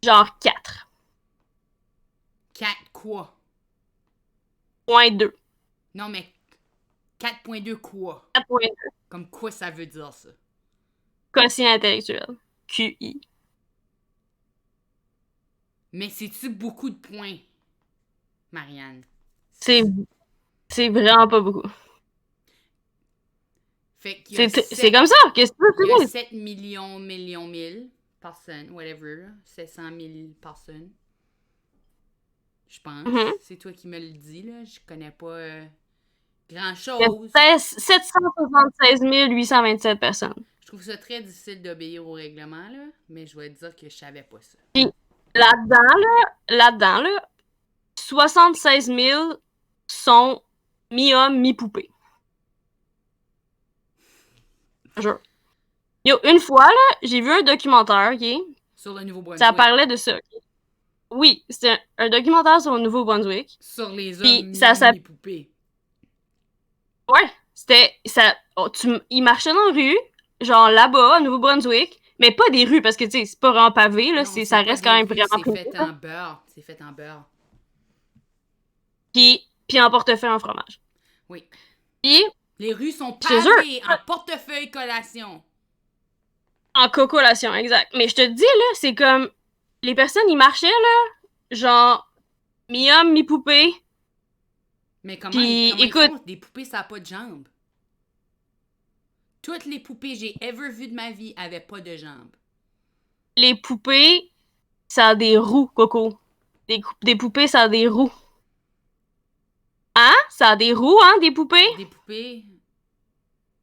Genre 4. 4 quoi? .2. Non, mais 4.2 quoi? 4.2. Comme quoi ça veut dire ça? Quotient intellectuel. QI. Mais c'est-tu beaucoup de points, Marianne? C'est vraiment pas beaucoup. Fait qu'il y a C'est comme ça. Qu'est-ce que tu il y a veux? 7 millions personnes, whatever, là. 700 000 personnes. Je pense. C'est toi qui me le dis, là. Je connais pas grand-chose. 776 827 personnes. Je trouve ça très difficile d'obéir au règlement, là. Mais je vais te dire que je savais pas ça. Puis là-dedans, 76 000 sont mi-homme, mi-poupée. Jure. Yo, une fois, là, j'ai vu un documentaire, OK? Sur le Nouveau-Brunswick. Ça parlait de ça. Oui, c'était un documentaire sur le Nouveau-Brunswick. Sur les Puis hommes mi-poupées. Ouais, c'était... Ils marchaient dans la rue, genre là-bas, au Nouveau-Brunswick, mais pas des rues, parce que, tu sais, c'est pas vraiment pavé, là, Non, ça reste quand même vraiment C'est privé. fait en beurre. C'est fait en beurre. Puis en portefeuille en fromage. Oui. Puis... Les rues sont pavées en portefeuille collation. En cocolation, exact. Mais je te dis, là, c'est comme... Les personnes, ils marchaient, là, genre, mi-homme, mi-poupée. Mais comment Puis, ils écoute... font? Des poupées, ça n'a pas de jambes. Toutes les poupées que j'ai ever vues de ma vie avaient pas de jambes. Les poupées, ça a des roues, Coco. Des poupées, ça a des roues. Hein? Ça a des roues, hein, des poupées? Des poupées...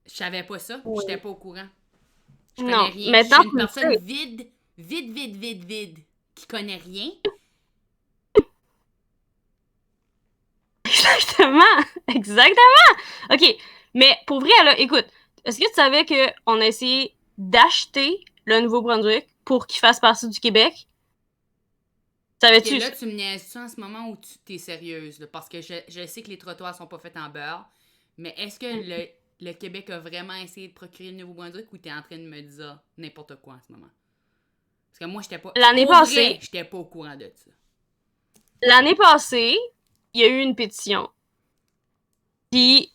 Je savais pas ça. Oui. J'étais pas au courant. Je Non, connais rien. maintenant, je suis une personne vide, qui connaît rien. Exactement! OK, mais pour vrai, là, écoute, est-ce que tu savais qu'on a essayé d'acheter le Nouveau-Brunswick pour qu'il fasse partie du Québec? Savais-tu? Là, tu me niaises en ce moment où tu t'es sérieuse, là, parce que je sais que les trottoirs sont pas faits en beurre, mais est-ce que le Québec a vraiment essayé de procurer le Nouveau-Brunswick ou t'es en train de me dire n'importe quoi en ce moment? Parce que moi, j'étais pas... L'année passée... j'étais pas au courant de ça. L'année passée, il y a eu une pétition. Puis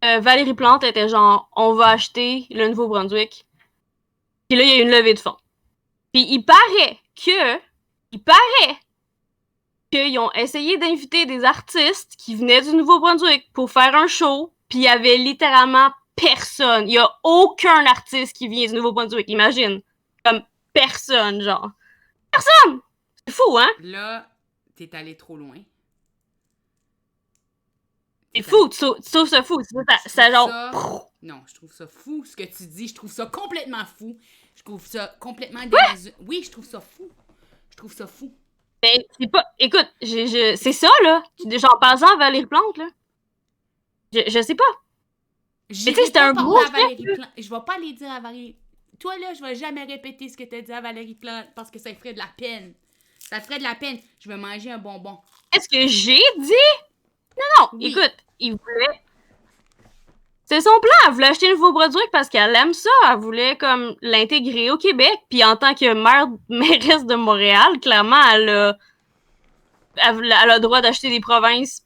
Valérie Plante était genre, on va acheter le Nouveau-Brunswick. Puis là, il y a eu une levée de fonds. Puis il paraît qu'ils ont essayé d'inviter des artistes qui venaient du Nouveau-Brunswick pour faire un show, puis il y avait littéralement personne. Il y a aucun artiste qui vient du Nouveau-Brunswick, imagine. Comme personne, genre. Personne! C'est fou, hein? Là, t'es allé trop loin. C'est fou, tu trouves ça fou. Ça genre... Non, je trouve ça fou, ce que tu dis. Je trouve ça complètement fou. Je trouve ça complètement démesuré. Oui, je trouve ça fou. Je trouve ça fou. Mais c'est pas... Écoute, c'est ça, là. Genre, passant à Valérie Plante, là. Je sais pas. Mais tu sais, c'était un gros Plante. Je vais pas aller dire à Valérie... Toi, là, je vais jamais répéter ce que t'as dit à Valérie Plante parce que ça ferait de la peine. Ça ferait de la peine. Je vais manger un bonbon. Qu'est-ce que j'ai dit? Non, oui. Écoute, il voulait... C'est son plan. Elle voulait acheter le Nouveau-Brunswick parce qu'elle aime ça. Elle voulait comme l'intégrer au Québec. Puis en tant que mairesse de Montréal, clairement, elle a le droit d'acheter des provinces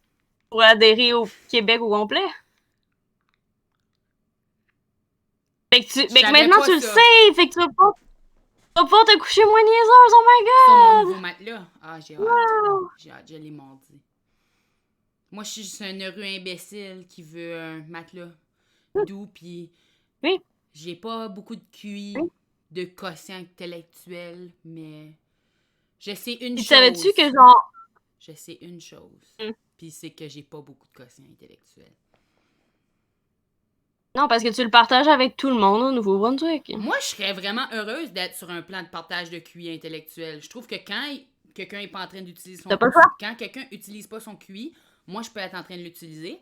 pour adhérer au Québec au complet. Fait que maintenant, tu le sais. Fait que tu vas pouvoir te coucher moins niaiseuse. Oh my God! Sur mon nouveau matelas. Ah, j'ai hâte. Wow. J'ai hâte. Je l'ai mordi. Moi, je suis juste un heureux imbécile qui veut un matelas doux, puis j'ai pas beaucoup de QI, de quotient intellectuel, mais Je sais une Puis chose. savais-tu que genre... Je sais une chose. Mm. Puis c'est que j'ai pas beaucoup de quotient intellectuel. Non, parce que tu le partages avec tout le monde au Nouveau-Brunswick. Moi, je serais vraiment heureuse d'être sur un plan de partage de QI intellectuel. Je trouve que quand quelqu'un est pas en train d'utiliser son T'as pas le choix. quand quelqu'un utilise pas son QI, moi je peux être en train de l'utiliser.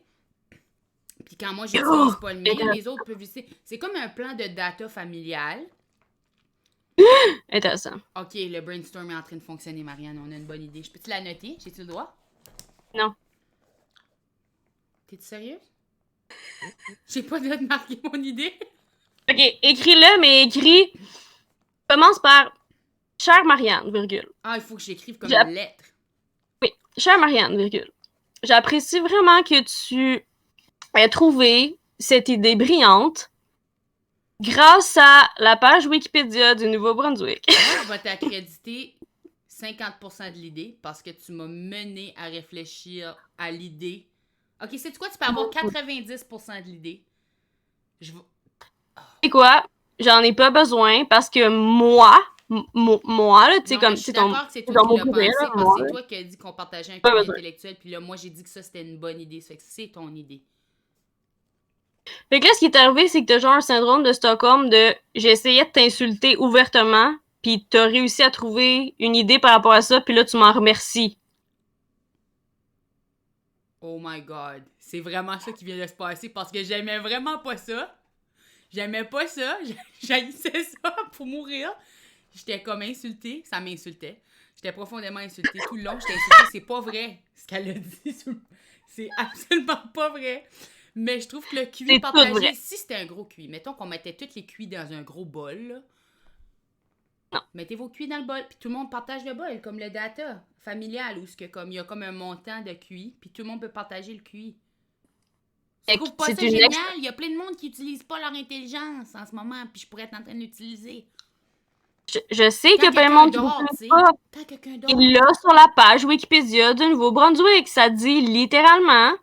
Puis quand moi j'utilise pas le mien, les autres peuvent utiliser. C'est comme un plan de data familial. Intéressant. Ok, le brainstorm est en train de fonctionner, Marianne. On a une bonne idée. Je peux-tu la noter? J'ai-tu le droit? Non. T'es-tu sérieuse? J'ai pas le droit de marquer mon idée. Ok, écris-le, mais écris... Commence par... Chère Marianne, virgule. Ah, il faut que j'écrive comme J'ai- une lettre. Oui, chère Marianne, virgule. J'apprécie vraiment que tu aies trouvé cette idée brillante grâce à la page Wikipédia du Nouveau-Brunswick. Moi, je vais t'accréditer 50% de l'idée parce que tu m'as mené à réfléchir à l'idée. Ok, sais-tu quoi? Tu peux avoir 90% de l'idée. Je vais... C'est quoi? J'en ai pas besoin parce que moi, là, tu sais, Non, comme, mais je tu suis sais, ton... d'accord que c'est toi dans qui mon l'as privé, pensé là, parce moi, que c'est là. toi qui as dit qu'on partageait un Pas QI besoin. intellectuel, puis là, moi, j'ai dit que ça, c'était une bonne idée. Ça fait que c'est ton idée. Fait que là, ce qui est arrivé, c'est que t'as genre un syndrome de Stockholm de j'essayais de t'insulter ouvertement, pis t'as réussi à trouver une idée par rapport à ça, pis là, tu m'en remercies. Oh my God. C'est vraiment ça qui vient de se passer parce que j'aimais vraiment pas ça. J'aimais pas ça. J'haïssais ça pour mourir. J'étais comme insultée. Ça m'insultait. J'étais profondément insultée. Tout le long, j'étais insultée. C'est pas vrai ce qu'elle a dit. C'est absolument pas vrai. Mais je trouve que le QI C'est tout partagé, vrai. si c'était un gros QI, mettons qu'on mettait tous les QI dans un gros bol, là. Non. Mettez vos QI dans le bol, puis tout le monde partage le bol, comme le data familial, où il y a comme un montant de QI, puis tout le monde peut partager le QI. Tu trouves pas C'est ça une génial? Il y a plein de monde qui n'utilise pas leur intelligence en ce moment, puis je pourrais être en train de l'utiliser. Je sais qu'il y a Quand plein de quelqu'un monde qui dort, ne tu sais. pas. Quand quelqu'un dort. Il l'a sur la page Wikipédia du Nouveau-Brunswick. Ça dit littéralement,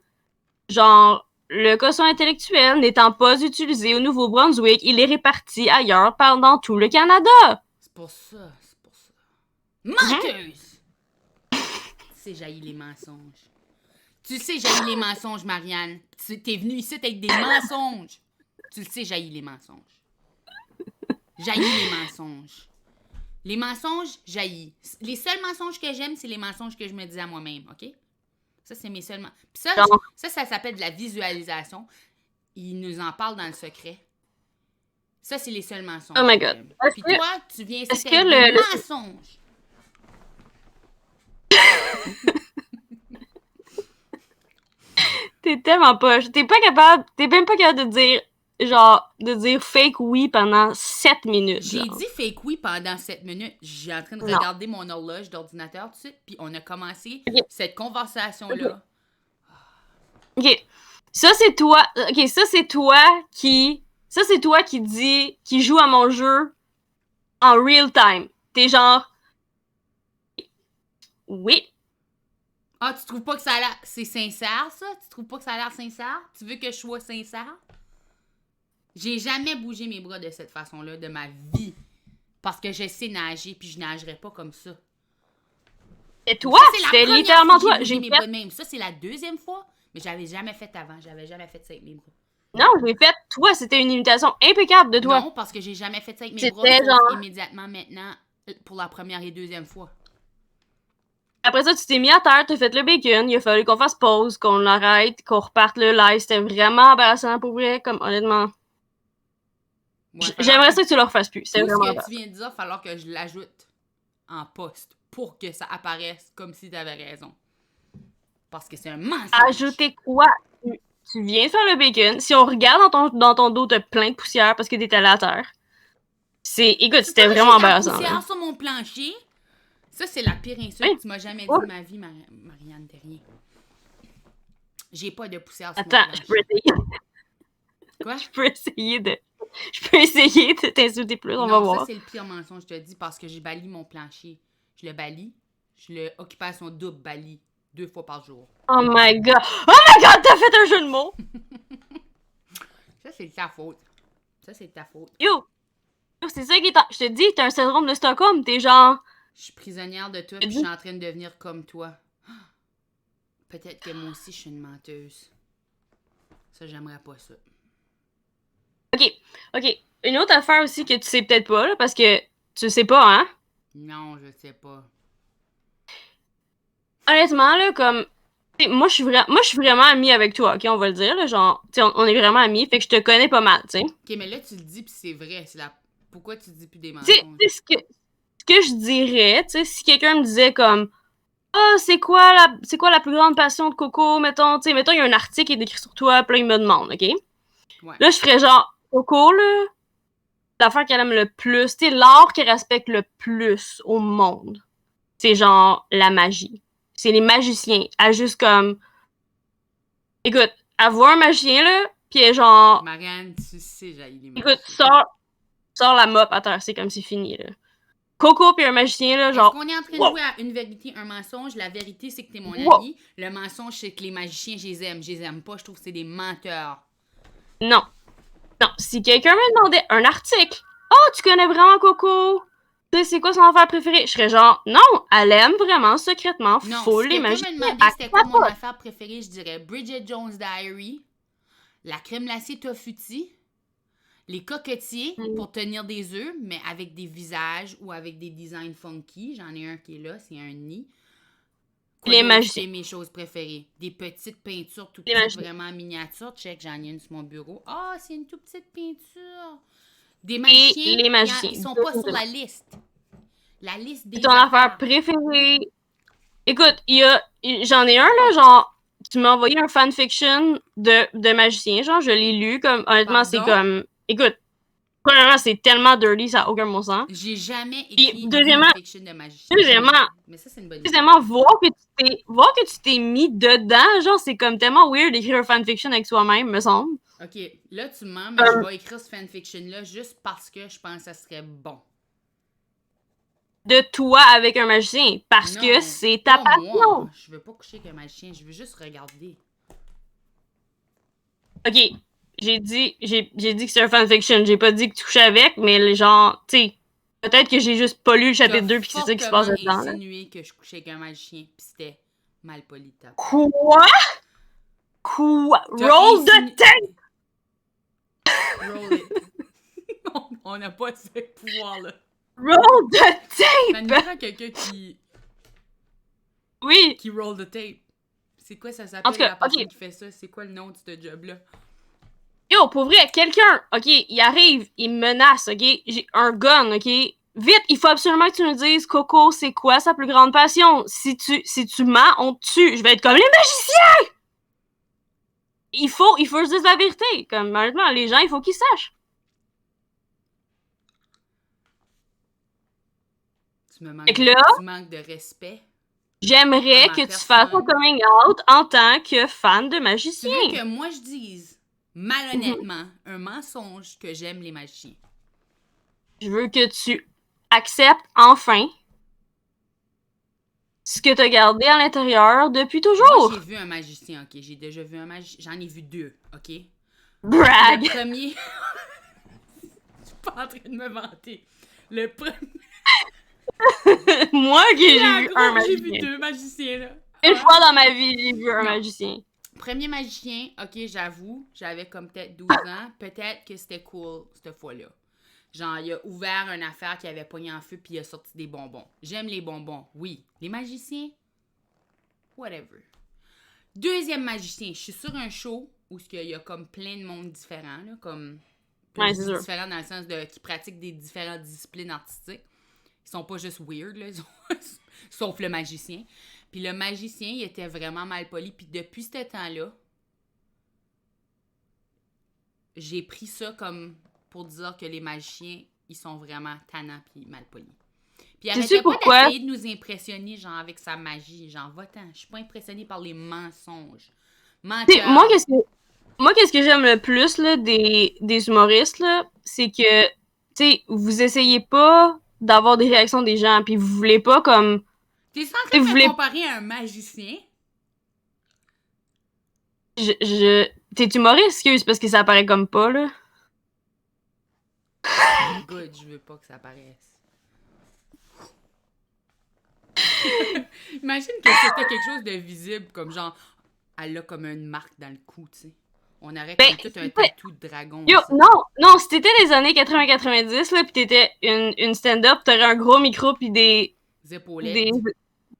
genre, le quotient intellectuel n'étant pas utilisé au Nouveau-Brunswick, il est réparti ailleurs pendant tout le Canada. C'est pour ça, c'est pour ça. Menteuse! Tu sais, j'haïs les mensonges. Tu sais, j'haïs les mensonges, Marianne. T'es venue ici avec des mensonges. Tu le sais, j'haïs les mensonges. J'haïs les mensonges. Les mensonges, j'haïs. Les seuls mensonges que j'aime, c'est les mensonges que je me dis à moi-même, OK? Ça, c'est mes seuls mensonges. Puis ça s'appelle de la visualisation. Il nous en parle dans le secret. Ça, c'est les seuls mensonges. Oh my God. Puis toi, tu viens ici est-ce avec que des le- mensonges. T'es tellement poche. T'es même pas capable de dire, genre, de dire fake oui pendant 7 minutes. J'ai genre. dit fake oui pendant 7 minutes. J'ai en train de Non. regarder mon horloge d'ordinateur tout de suite, puis on a commencé Ok. cette conversation-là. Ok. Ça, c'est toi. Ok, ça, c'est toi qui. Ça, c'est toi qui dit. Qui joue à mon jeu en real time. T'es genre. Oui. Ah, tu trouves pas que ça a l'air... C'est sincère, ça? Tu trouves pas que ça a l'air sincère? Tu veux que je sois sincère? J'ai jamais bougé mes bras de cette façon-là de ma vie. Parce que je sais nager, puis je nagerais pas comme ça. Et toi, Ça, c'est la c'était première littéralement fois que toi. j'ai bougé J'ai mes fait. bras de même. Ça, c'est la deuxième fois, mais j'avais jamais fait avant. J'avais jamais fait ça avec mes bras. Non, j'ai fait. Toi, c'était une imitation impeccable de toi. Non, parce que j'ai jamais fait ça avec mes C'était bras, sauf genre- immédiatement maintenant, pour la première et deuxième fois. Après ça, tu t'es mis à terre, t'as fait le bacon. Il a fallu qu'on fasse pause, qu'on l'arrête, qu'on reparte le live. C'était vraiment embarrassant pour vrai, comme honnêtement. Ouais, J'aimerais ça que tu le refasses plus. Tout C'est vraiment ce que embarrassant. tu viens de dire, il va falloir que je l'ajoute en poste pour que ça apparaisse comme si tu avais raison. Parce que c'est un mensonge. Ajouter quoi? Tu viens de faire le bacon. Si on regarde dans ton dos, t'as plein de poussière parce que t'es allé à terre. Écoute, c'était Pourquoi vraiment j'ai de la embarrassant. poussière là. sur mon plancher. Ça, c'est la pire insulte Oui. que tu m'as jamais dit Ouais. de ma vie, Marianne Terrien. J'ai pas de poussière sur Attends, mon je plancher. peux essayer. Quoi? Je peux essayer de t'insulter plus, on va Non, voir. ça, c'est le pire mensonge, je te dis, parce que j'ai bali mon plancher. Je le balie. Je le occupation double balie 2 fois par jour. Oh my god! Oh my god, t'as fait un jeu de mots! Ça, c'est de ta faute. Ça, c'est de ta faute. Yo! Yo, c'est ça qui est. Je te dis, t'as un syndrome de Stockholm. T'es genre. Je suis prisonnière de tout, puis je suis en train de devenir comme toi. Peut-être que moi aussi, je suis une menteuse. Ça, j'aimerais pas ça. OK. Une autre affaire aussi que tu sais peut-être pas, là, parce que tu sais pas, hein? Non, je sais pas. Honnêtement, là, comme... moi, je suis vraiment amie avec toi, OK? On va le dire, là, genre... Tu sais, on est vraiment amis, fait que je te connais pas mal, tu sais. Ok, mais là, tu le dis, puis c'est vrai. Pourquoi tu dis plus des Tu sais, mensonges? ce que je dirais, tu sais, si quelqu'un me disait comme... Ah, c'est quoi la plus grande passion de Coco, mettons, tu sais, mettons, il y a un article qui est écrit sur toi, puis là, il me demande, OK? Ouais. Là, je ferais genre, Coco, là, l'affaire qu'elle aime le plus, tu sais, l'art qu'elle respecte le plus au monde, c'est genre la magie. C'est les magiciens. Elle juste comme... Écoute, elle voit un magicien, là, pis elle est genre... Marianne, tu sais, j'haïs les Écoute, magiciens. sors la mop à terre, c'est comme c'est fini, là. Coco pis un magicien, là, Est-ce genre... qu'on est en train de Wow! jouer à une vérité, un mensonge? La vérité, c'est que t'es mon Wow! ami. Le mensonge, c'est que les magiciens, je les aime. Je les aime pas. Je trouve que c'est des menteurs. Non. Non, si quelqu'un me demandait un article, oh, tu connais vraiment Coco? Tu sais, c'est quoi son affaire préférée? Je serais genre, non, elle aime vraiment secrètement Non, full si les quelqu'un magiciens. me demandait Elle c'était quoi mon capote. affaire préférée, je dirais Bridget Jones' Diary, la crème glacée Tofuti, les cocotiers pour tenir des œufs, mais avec des visages ou avec des designs funky. J'en ai un qui est là, c'est un nid. Quoi Les d'autre? magiciens. C'est mes choses préférées. Des petites peintures tout Les petites, magiciens. vraiment miniatures. Check, j'en ai une sur mon bureau. Ah, c'est une toute petite peinture. Des Et magiciens, les magiciens. ils sont pas sur Définitivement. la liste. La liste C'est des ton affaire affaires. préférée. Écoute, j'en ai un, là, genre, tu m'as envoyé un fanfiction de magicien, genre, je l'ai lu, comme, honnêtement, c'est Pardon? comme, écoute, premièrement, c'est tellement dirty, ça n'a aucun bon sens. J'ai jamais Puis, écrit un fanfiction de magicien. Jamais. deuxièmement, Mais ça, c'est une bonne idée. deuxièmement, voir que tu t'es mis dedans, genre, c'est comme tellement weird d'écrire un fanfiction avec soi-même, me semble. Ok, là, tu mens, mais je vais écrire ce fanfiction-là juste parce que je pense que ça serait bon. De toi avec un magicien, parce Non, que c'est ta pas passion. moi. Je veux pas coucher avec un magicien, je veux juste regarder. Ok, j'ai dit que c'est un fanfiction, j'ai pas dit que tu couchais avec, mais genre, tu sais, peut-être que j'ai juste pas lu le chapitre 2 puis c'est ça qui se passe dedans. Là. Insinué que je couchais avec un magicien, pis c'était mal poli de ta part. Quoi? T'as Roll the tape! Roll it. On n'a pas ce pouvoir-là. Roll the Ça nous tape! prend quelqu'un Oui, qui roll the tape. C'est quoi ça En s'appelle, tout cas, la personne ok. qui fait ça? C'est quoi le nom de ce job-là? Yo, pour vrai, quelqu'un, ok, il arrive, il me menace, ok, j'ai un gun, ok. Vite, il faut absolument que tu nous dises, Coco, c'est quoi sa plus grande passion? Si tu mens, on te tue. Je vais être comme les magiciens! Il faut se dire la vérité. Comme, honnêtement, les gens, il faut qu'ils sachent. Tu me Fait que là, tu manques de respect. j'aimerais À ma que tu personne. fasses ton coming out en tant que fan de Tu magicien. veux que moi je dise, malhonnêtement, un mensonge que j'aime les magiciens? Je veux que tu acceptes enfin ce que t'as gardé à l'intérieur depuis toujours. Moi, j'ai vu un magicien, ok? J'ai déjà vu un magicien. J'en ai vu deux, ok? Brag. Le premier... Je suis pas en train de me vanter. Le premier... Moi, que j'ai vu un J'ai magicien. vu deux magiciens, là. Une fois dans ma vie, j'ai vu un Non. magicien. Premier magicien, ok, j'avoue, j'avais comme peut-être 12 ans. Peut-être que c'était cool, cette fois-là. Genre, il a ouvert une affaire qui avait pogné en feu puis il a sorti des bonbons. J'aime les bonbons, oui. Les magiciens, whatever. Deuxième magicien, je suis sur un show où il y a comme plein de monde différents, là, comme... Ouais, c'est sûr. Différents dans le sens de... qui pratiquent des différentes disciplines artistiques. Ils sont pas juste weird, là, sauf le magicien. Puis le magicien, il était vraiment mal poli. Puis depuis ce temps-là, j'ai pris ça comme pour dire que les magiciens, ils sont vraiment tannants puis mal polis. Puis Tu sais arrêtez pas pourquoi? d'essayer de nous impressionner, genre, avec sa magie. Genre, va-t'en. Je suis pas impressionnée par les mensonges. T'sais, Menteur. moi, qu'est-ce que j'aime le plus là, des humoristes, là, c'est que, tu sais, vous essayez pas d'avoir des réactions des gens, puis vous voulez pas comme... T'es en train de vous me voulez- comparer à un magicien? T'es humoriste, excuse, parce que ça apparaît comme pas, là. Good, je veux pas que ça apparaisse. Imagine que c'était quelque chose de visible, comme genre, elle a comme une marque dans le cou, tu sais. On aurait comme tout un tatou de dragon. Yo, ça. non, si t'étais des années 80-90, là, pis t'étais une stand-up, t'aurais un gros micro pis des épaulettes.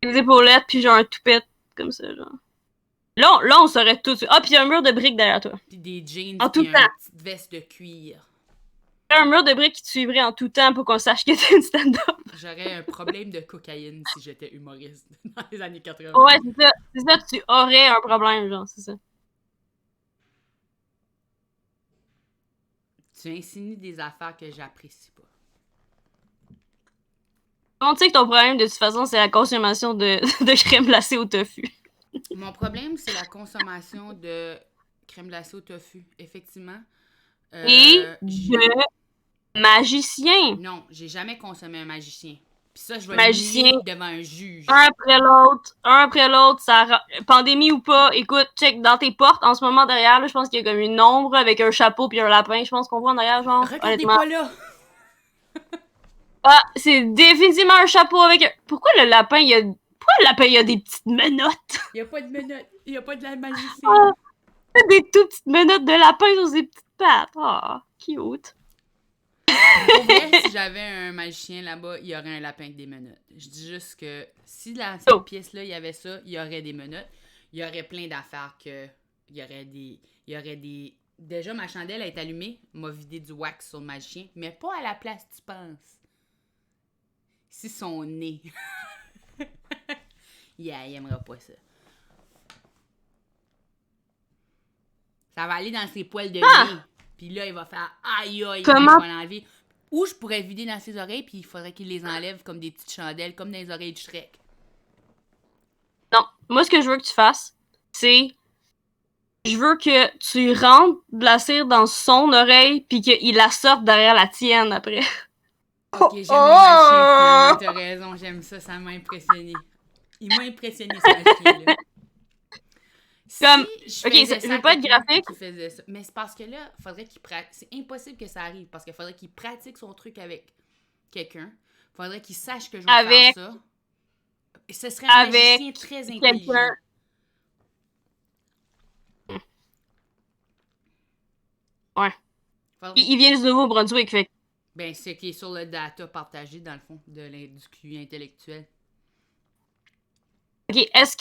Des épaulettes pis genre un toupette, comme ça, genre. Là, on saurait tout. Ah, pis y a un mur de briques derrière toi. Puis des jeans, en tout puis temps. une petite veste de cuir. Y a un mur de briques qui te suivrait en tout temps pour qu'on sache que t'es une stand-up. J'aurais un problème de cocaïne si j'étais humoriste dans les années 80. Ouais, c'est ça, tu aurais un problème, genre, c'est ça. Tu insinues des affaires que j'apprécie pas. On sait que ton problème, de toute façon, c'est la consommation de crème glacée au tofu. Mon problème, c'est la consommation de crème glacée au tofu, effectivement. Et de magicien. Non, j'ai jamais consommé un magicien. Puis ça, je vais Magicien. le nier devant un juge. Un après l'autre, ça pandémie ou pas, écoute, check dans tes portes en ce moment derrière, là, je pense qu'il y a comme une ombre avec un chapeau puis un lapin, je pense qu'on voit en arrière, genre. Regardez honnêtement. pas là! Ah, c'est définitivement un chapeau avec un... Pourquoi le lapin, il y a des petites menottes? Il y a pas de menottes, il y a pas de la magicien. Ah, des tout petites menottes de lapin sur ses petites pattes. Ah, cute. Pour vrai, si j'avais un magicien là-bas, il y aurait un lapin avec des menottes. Je dis juste que si dans cette pièce-là, il y avait ça, il y aurait des menottes. Il y aurait plein d'affaires que... Il y aurait des... Déjà, ma chandelle est allumée, m'a vidé du wax sur le magicien, mais pas à la place tu penses. Si son nez. Yeah, il aimera pas ça. Ça va aller dans ses poils de nez. Puis là, il va faire aïe aïe, comment? Il va l'enlever. Ou je pourrais vider dans ses oreilles, puis il faudrait qu'il les enlève comme des petites chandelles, comme dans les oreilles de Shrek. Non, moi, ce que je veux que tu fasses, c'est... Je veux que tu rentres de la cire dans son oreille, puis qu'il la sorte derrière la tienne, après. Ok, j'aime mon magicien, t'as raison, j'aime ça, ça m'a impressionné. Il m'a impressionné, ce magicien-là. Comme, Si je veux pas être graphique. Ça. Mais c'est parce que là, faudrait qu'il pratique. C'est impossible que ça arrive parce qu'il faudrait qu'il pratique son truc avec quelqu'un. Faudrait qu'il sache que je vais faire ça. Et ce serait un magicien très intelligent. Ouais. Il vient du Nouveau-Brunswick, fait. Ben, c'est qui est sur le data partagé, dans le fond, du QI intellectuel. Ok, est-ce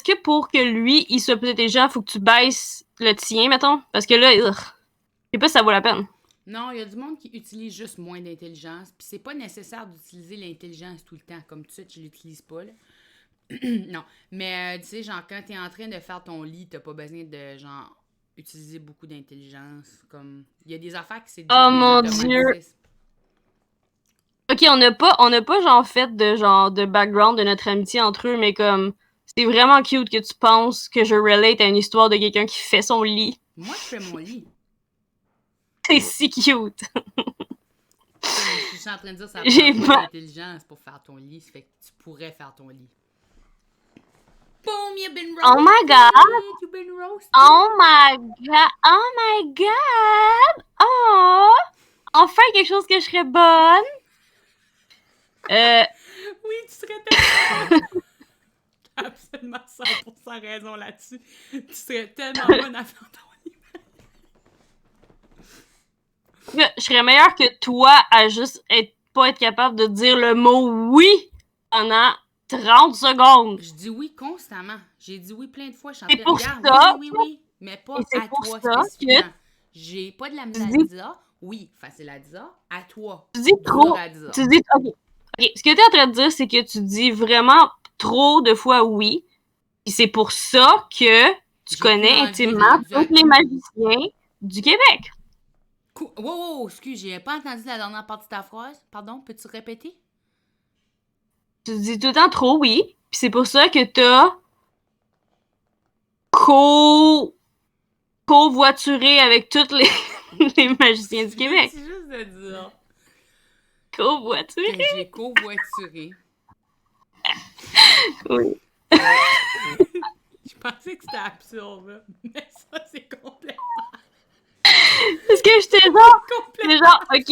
que pour que lui, il soit plus intelligent, faut que tu baisses le tien, mettons? Parce que là, je sais pas si ça vaut la peine. Non, il y a du monde qui utilise juste moins d'intelligence, puis c'est pas nécessaire d'utiliser l'intelligence tout le temps. Comme tout de suite, je l'utilise pas, là. Non, mais tu sais, genre, quand t'es en train de faire ton lit, t'as pas besoin de, genre, utiliser beaucoup d'intelligence. Comme, il y a des affaires qui c'est du oh mon Dieu! Ok, on n'a pas genre fait de background de notre amitié entre eux, mais comme c'est vraiment cute que tu penses que je relate à une histoire de quelqu'un qui fait son lit. Moi, je fais mon lit. C'est si cute. Je suis en train de dire ça prend pas d'intelligence pour faire ton lit, ça fait que tu pourrais faire ton lit. Boom, you've been roasted. Oh my god. You've been roasted. Oh my god. Oh my god. Oh. Enfin quelque chose que je serais bonne. Oui, tu serais tellement absolument 100% raison là-dessus. Tu serais tellement bonne à faire ton lit. Je serais meilleure que toi à juste pas être capable de dire le mot oui pendant 30 secondes. Je dis oui constamment. J'ai dit oui plein de fois. Je suis en train de regarder. Oui, mais pas à toi spécifiquement. Que... J'ai pas de la misère à dire oui, facile à dire, à toi. Tu dis trop. Tu dis, ok. Ce que tu es en train de dire, c'est que tu dis vraiment trop de fois oui. Et c'est pour ça que tu connais intimement tous les magiciens du Québec. Wow, excuse, j'ai pas entendu la dernière partie de ta phrase. Pardon, peux-tu répéter? Tu dis tout le temps trop oui. Puis c'est pour ça que t'as covoituré avec tous les magiciens du Québec. C'est juste de dire. Covoituré. Que j'ai covoituré. Oui. Je pensais que c'était absurde, mais ça, c'est complètement... Parce que j'étais genre... C'est genre, ok,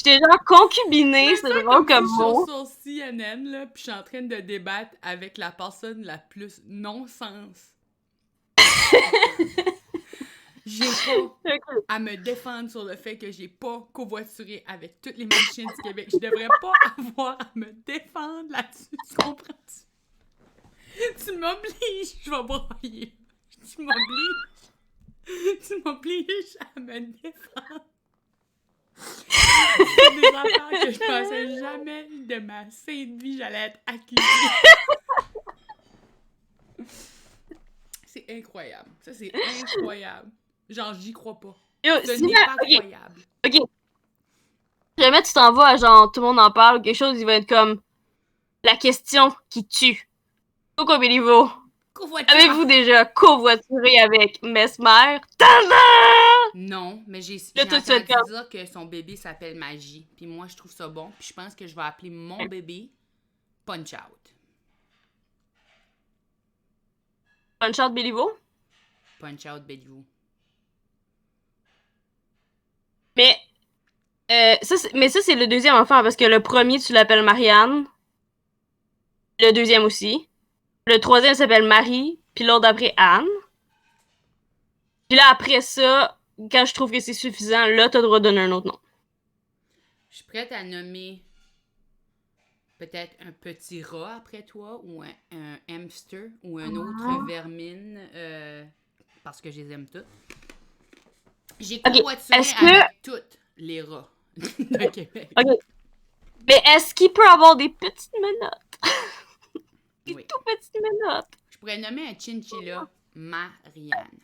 J'étais genre concubinée, Mais c'est ça, drôle comme comme si je mot. suis sur CNN, là, puis je suis en train de débattre avec la personne la plus non-sens. J'ai pas Ok. à me défendre sur le fait que j'ai pas covoituré avec toutes les magiciens du Québec. Je devrais pas avoir à me défendre là-dessus, tu comprends-tu? Tu m'obliges, je vais broyer. Tu m'obliges à me défendre. C'est des affaires que je pensais jamais de ma sainte vie, j'allais être accusée. C'est incroyable. Ça, c'est incroyable. Genre, j'y crois pas. Yo, Ce si n'est la- pas ok, croyable. ok. Si jamais tu t'en vas à genre tout le monde en parle ou quelque chose, il va être comme la question qui tue. Coco Béliveau, Covoiturage. avez-vous déjà covoituré avec Mesmer? Tada! Non, mais j'ai Là, tout de suite, entendu comme dire que son bébé s'appelle Magie. Puis moi, je trouve ça bon. Puis je pense que je vais appeler mon bébé Punch Out. Punch Out Béliveau. Punch Out Béliveau. Mais, mais ça, c'est le deuxième enfant parce que le premier, tu l'appelles Marianne. Le deuxième aussi. Le troisième s'appelle Marie. Puis l'autre d'après, Anne. Puis là, après ça, quand je trouve que c'est suffisant, là, t'as le droit de donner un autre nom. Je suis prête à nommer peut-être un petit rat après toi ou un hamster ou un autre vermine parce que je les aime toutes. J'ai Ok, covoituré est-ce que... avec toutes les rats de Québec. Ok. Mais est-ce qu'il peut avoir des petites menottes? Des Oui. tout petites menottes. Je pourrais nommer un chinchilla Marianne.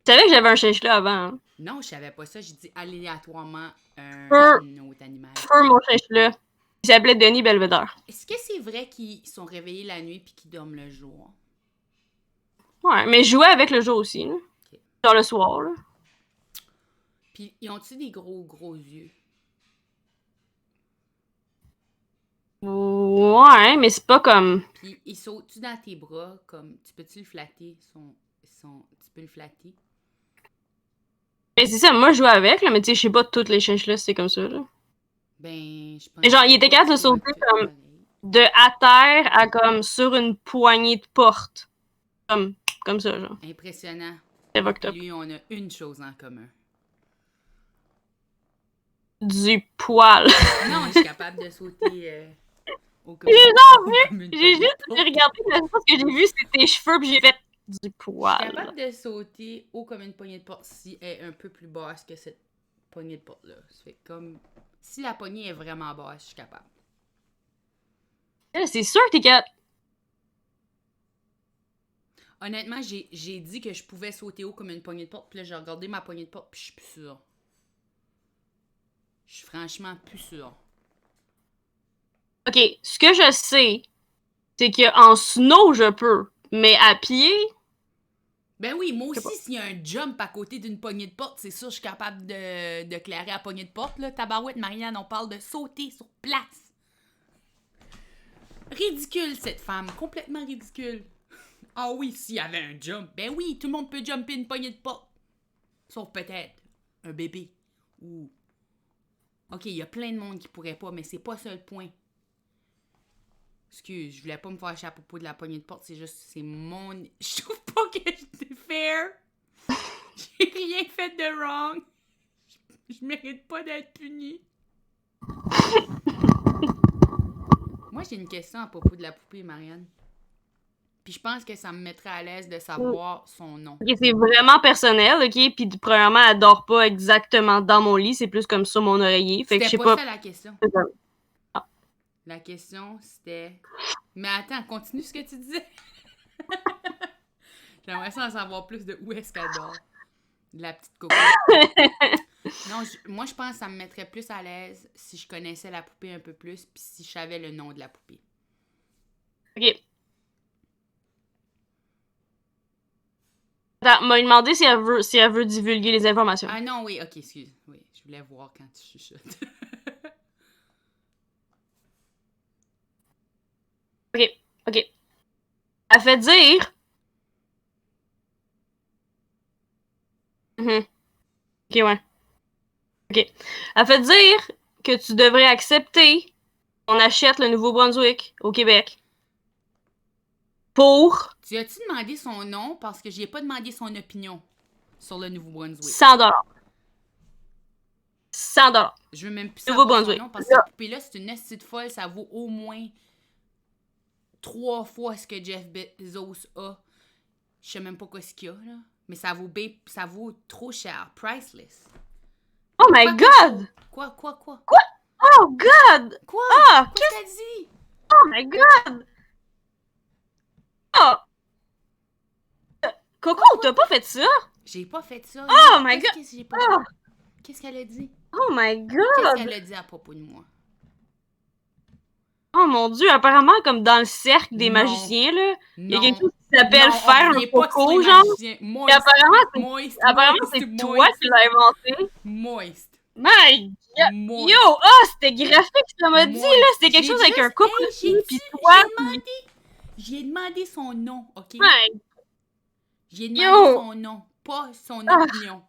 Tu savais que j'avais un chinchilla avant, hein? Non, je savais pas ça. J'ai dit aléatoirement un autre animal. Feu, mon chinchilla. Il s'appelait Denis Belvedere. Est-ce que c'est vrai qu'ils sont réveillés la nuit puis qu'ils dorment le jour? Ouais, mais je jouais avec le jour aussi, là. Ok. Genre le soir, là. Puis, ils ont-tu des gros yeux? Ouais, mais c'est pas comme... Puis, ils sautent-tu dans tes bras comme... Tu peux-tu le flatter? Tu peux le flatter? Mais c'est ça, moi je jouais avec, là, mais tu sais, je sais pas toutes les chinchillas, c'est comme ça, là. Ben, je pense Mais genre, il était pas capable de qu'ils soient sauter tous comme pareils. de à terre à comme sur une poignée de porte. Comme ça, genre. Impressionnant. C'est Moi fucked puis up. lui, on a une chose en commun. Du poil. Non, je suis capable de sauter au J'ai comme une J'ai poignée de juste porte. regardé la chose que j'ai vu, c'était tes cheveux, puis j'ai fait du Je suis poil. capable de sauter haut comme une poignée de porte si elle est un peu plus basse que cette poignée de porte-là. Ça fait comme... Si la poignée est vraiment basse, je suis capable. C'est sûr que t'es capable. Honnêtement, j'ai dit que je pouvais sauter haut comme une poignée de porte, puis là, j'ai regardé ma poignée de porte, puis je suis plus sûre. Je suis franchement plus sûre. Ok, ce que je sais, c'est qu'en snow, je peux. Mais à pied, Ben oui, moi je sais aussi, pas. s'il y a un jump à côté d'une poignée de porte, c'est sûr je suis capable de clairer la poignée de porte. Là. Tabarouette, Marianne, on parle de sauter sur place. Ridicule, cette femme. Complètement ridicule. Ah oui, s'il y avait un jump. Ben oui, tout le monde peut jumper une poignée de porte. Sauf peut-être un bébé. Ou... Ok, il y a plein de monde qui pourrait pas, mais c'est pas ça le point. Excuse, je voulais pas me faire à propos de la poignée de porte, c'est juste, c'est mon... Je trouve pas que c'est fair. J'ai rien fait de wrong. Je mérite pas d'être punie. Moi, j'ai une question à propos de la poupée, Marianne. Puis je pense que ça me mettrait à l'aise de savoir son nom. Ok, c'est vraiment personnel, ok? Puis premièrement, elle dort pas exactement dans mon lit, c'est plus comme sur mon oreiller. Fait que je sais C'était pas pas. ça la question. Ah. La question, c'était... Mais attends, continue ce que tu disais. J'aimerais ça en savoir plus de où est-ce qu'elle dort. De la petite coco. Non, moi, je pense que ça me mettrait plus à l'aise si je connaissais la poupée un peu plus, puis si je savais le nom de la poupée. Ok. Attends, m'a demandé si elle veut divulguer les informations. Ah non, oui, ok, excuse. Oui, je voulais voir quand tu chuchotes. Ok, ok. Elle fait dire. Ok, ouais. OK. Elle fait dire que tu devrais accepter qu'on achète le Nouveau-Brunswick au Québec pour Tu as-tu demandé son nom? Parce que j'ai pas demandé son opinion sur le Nouveau-Brunswick. 100 $100. Je veux même plus savoir son Nouveau-Brunswick. nom parce que cette poupée-là, c'est une estie de folle. Ça vaut au moins 3 fois ce que Jeff Bezos a. Je sais même pas quoi ce qu'il y a, là. Mais ça vaut trop cher. Priceless. Oh my God! Quoi? Oh God! Quoi? Ah! Qu'est-ce que t'as dit? Oh my God! Oh! Coco, t'as pas fait ça? J'ai pas fait ça. Oh my God! Qu'est-ce que j'ai pas Oh! fait? Qu'est-ce qu'elle a dit? Oh my Qu'est-ce God! qu'elle a dit à propos de moi? Oh mon Dieu, apparemment, comme dans le cercle des Non. magiciens, là, il y a Non. quelque chose qui s'appelle Non, faire on un revient pas sur coco, les genre. magiciens. Et Moist. apparemment, c'est toi qui l'as inventé. Moist. My God! Moist. Yo! Oh, c'était graphique, ça m'a dit, là! C'était quelque J'ai chose avec juste- un coco, Hey, puis toi, J'ai demandé son nom, OK? My... J'ai demandé Yo! son nom, pas son Ah. opinion.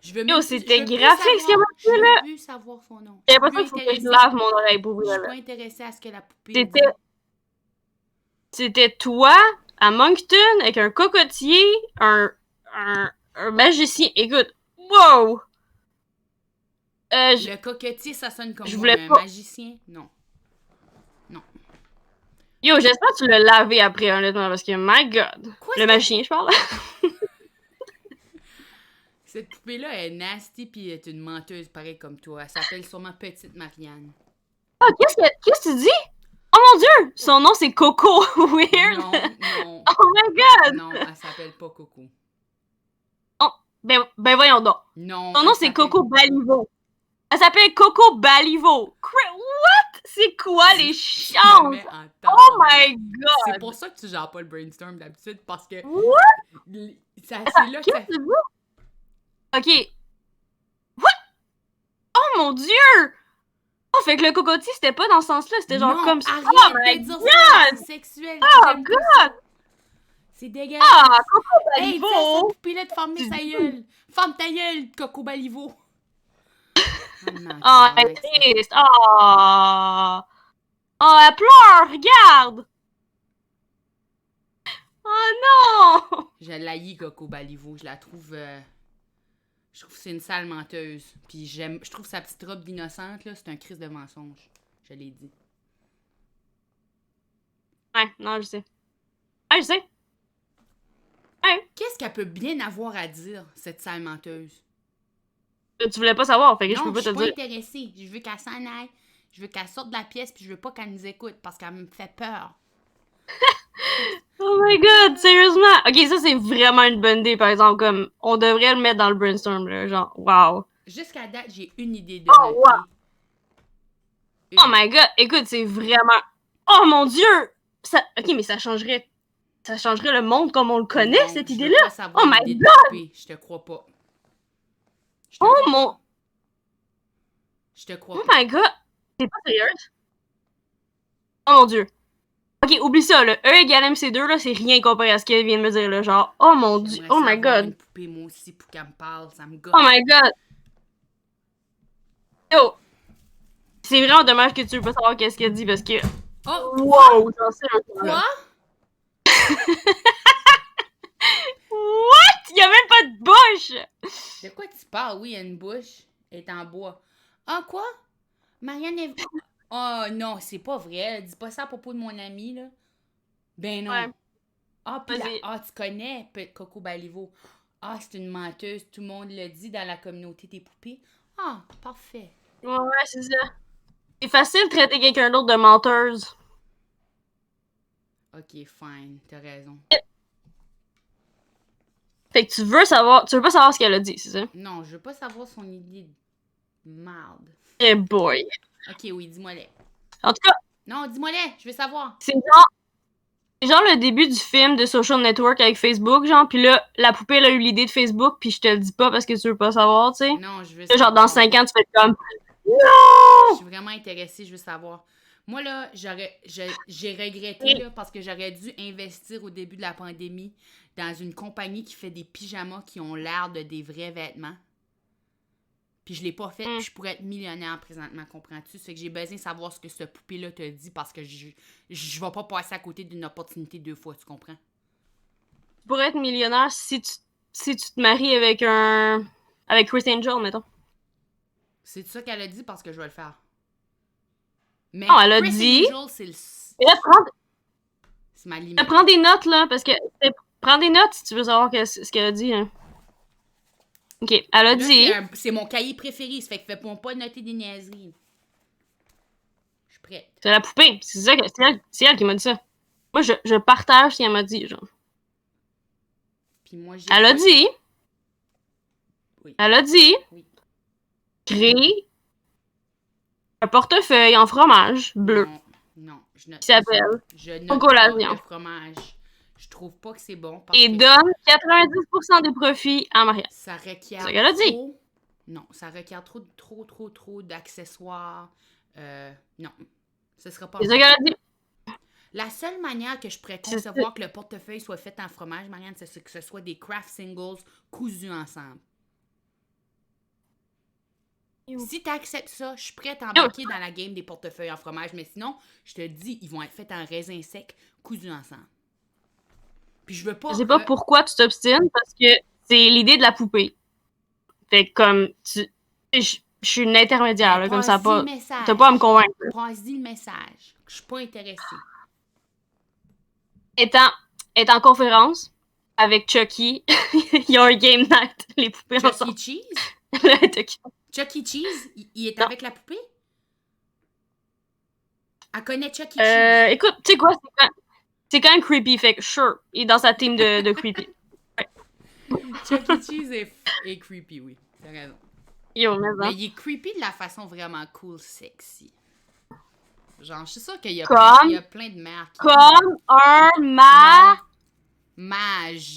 Je veux Yo, même c'était je veux plus graphique, ce qu'il y a savoir- marqué, Je là. veux plus savoir son nom. J'ai Je suis l'impression plus qu'il faut que je intéressée. lave mon oreille pour Je vrai, suis là. pas intéressée à ce que la poupée C'était... dit. C'était toi, à Moncton, avec un cocotier, un magicien. Écoute, wow! Le cocotier, ça sonne comme je moi, voulais mais un pas- magicien, non. Yo, j'espère que tu l'as lavé après, honnêtement, parce que, my God! Quoi, Le magicien, je parle. Cette poupée-là est nasty puis est une menteuse pareil comme toi. Elle s'appelle sûrement Petite Marianne. Ah, qu'est-ce que tu dis? Oh mon Dieu! Son nom, c'est Coco. Weird! Non. Oh my God! Non, elle s'appelle pas Coco. Oh, ben voyons donc. Non. Son nom, c'est Coco Balivo. Elle s'appelle Coco Balivo. What? C'est quoi les chances? Oh my God! C'est pour ça que tu gères pas le brainstorm d'habitude, parce que What? c'est là que ça... Qu'est-ce que tu veux? Ok. What? Oh mon Dieu! Oh, fait que le cocotier, c'était pas dans ce sens-là, c'était genre Non, comme ça. arrête Oh my de dire God! ça, c'est sexuel. Oh j'aime pas God! ça. C'est dégueulasse. Ah, Coco Hey, dis à Balivo! cette poupée-là de fermer sa gueule. Ferme ta gueule, Coco Balivo. Oh, elle est triste. Oh! Oh, elle pleure, regarde! Oh non! Je l'haïs, Coco Balivo. Je la trouve... Je trouve que c'est une sale menteuse. Puis je trouve sa petite robe d'innocente, là, c'est un crise de mensonge. Je l'ai dit. Ouais, non, je sais. Ouais, je sais. Ouais. Qu'est-ce qu'elle peut bien avoir à dire, cette sale menteuse? Tu voulais pas savoir, fait que Non, je peux pas te suis pas dire. intéressée. Je veux qu'elle s'en aille. Je veux qu'elle sorte de la pièce, puis je veux pas qu'elle nous écoute, parce qu'elle me fait peur. Oh my God, sérieusement. Ok, ça c'est vraiment une bonne idée, par exemple, comme on devrait le mettre dans le brainstorm, là, genre, wow. Jusqu'à date, j'ai une idée de Oh, noter. Oh my God, écoute, c'est vraiment... Oh mon Dieu! Ça... Ok, mais ça changerait le monde comme on le connaît, Non, cette je veux idée-là. pas savoir Oh my l'idée de God! poupée. Je te crois pas. Je te Oh crois mon... pas. Je te crois Oh pas. my God! T'es pas sérieuse? Oh mon Dieu. Ok, oublie ça, le E égale MC2, là, c'est rien comparé à ce qu'elle vient de me dire, là, genre, oh mon Dieu, J'aimerais oh ça my avoir God. une poupée, moi aussi, pour qu'elle me parle. Ça me gosse. Oh my God! Yo! C'est vraiment dommage que tu veux pas savoir qu'est-ce qu'elle dit, parce que... Oh! Wow! J'en sais un peu, Quoi? là. What? Y'a même pas de bouche! De quoi tu parles? Oui, il y a une bouche. Elle est en bois. Ah, quoi? Marianne est... Oh, non, c'est pas vrai. Dis pas ça à propos de mon ami, là. Ben non. Ouais. Ah, puis Vas-y. tu connais Coco Balivo. Ah, c'est une menteuse. Tout le monde le dit dans la communauté des poupées. Ah, parfait. Ouais, c'est ça. C'est facile de traiter quelqu'un d'autre de menteuse. Ok, fine. T'as raison. Fait que tu veux pas savoir ce qu'elle a dit, c'est ça? Non, je veux pas savoir son idée de merde. Eh boy. Ok, oui, dis-moi-les. En tout cas, Non, dis-moi-les. Je veux savoir. c'est genre le début du film de Social Network avec Facebook, genre, pis là, la poupée, elle a eu l'idée de Facebook, pis je te le dis pas parce que tu veux pas savoir, tu sais. Non, je veux Là, savoir. genre, dans 5 ans, tu fais comme... Je Non! suis vraiment intéressée, je veux savoir. Moi, là, j'ai regretté, là, parce que j'aurais dû investir au début de la pandémie dans une compagnie qui fait des pyjamas qui ont l'air de des vrais vêtements. Puis je l'ai pas fait, puis je pourrais être millionnaire présentement, comprends-tu? Ça fait que j'ai besoin de savoir ce que cette poupée-là te dit parce que je vais pas passer à côté d'une opportunité 2 fois, tu comprends? Tu pourrais être millionnaire si tu te maries avec Chris Angel, mettons. C'est ça qu'elle a dit parce que je vais le faire. Mais Non, elle a Chris dit... Angel, c'est le... Et là, C'est ma limite. prends des notes, là, parce que... Prends des notes si tu veux savoir ce qu'elle a dit. Hein. OK, elle a Là, dit... c'est mon cahier préféré, ça fait que fais pas noter des niaiseries. Je suis prête. C'est la poupée. C'est elle qui m'a dit ça. Moi, je partage ce qu'elle m'a dit, genre. Puis moi, Elle a dit... Oui. Elle a dit... Oui. Créer un portefeuille en fromage bleu. Non, je note. Qui s'appelle Je note Coco pas Lasion. le fromage. Je trouve pas que c'est bon parce Et que donne 90% des profits à Marianne. ça requiert C'est ce qu'elle a dit. trop... Non, ça requiert trop d'accessoires. Non, ce sera pas C'est bon. ça qu'elle a dit. La seule manière que je pourrais concevoir que le portefeuille soit fait en fromage, Marianne, c'est que ce soit des craft singles cousus ensemble. Si tu acceptes ça, je suis prête à embarquer dans la game des portefeuilles en fromage, mais sinon, je te dis, ils vont être faits en raisin sec cousus ensemble. Puis je veux pas... Je sais pas pourquoi tu t'obstines, parce que c'est l'idée de la poupée. Fait que comme, je suis une intermédiaire, là, comme ça, pas... T'as pas à me convaincre. Passe-y le message. Je suis pas intéressée. Est en conférence avec Chucky, ils ont un game night, les poupées ensemble. Chucky Cheese? Chucky Cheese, il est avec la poupée? Elle connaît Chucky Cheese. Écoute, tu sais quoi, c'est quand même creepy, fait que sure, il est dans sa team de creepy. Ouais. Chucky Cheese est creepy, oui. T'as raison. Yo, mais il est creepy de la façon vraiment cool, sexy. Genre, je suis sûre qu'il y a plein de mères qui... Comme un majestueux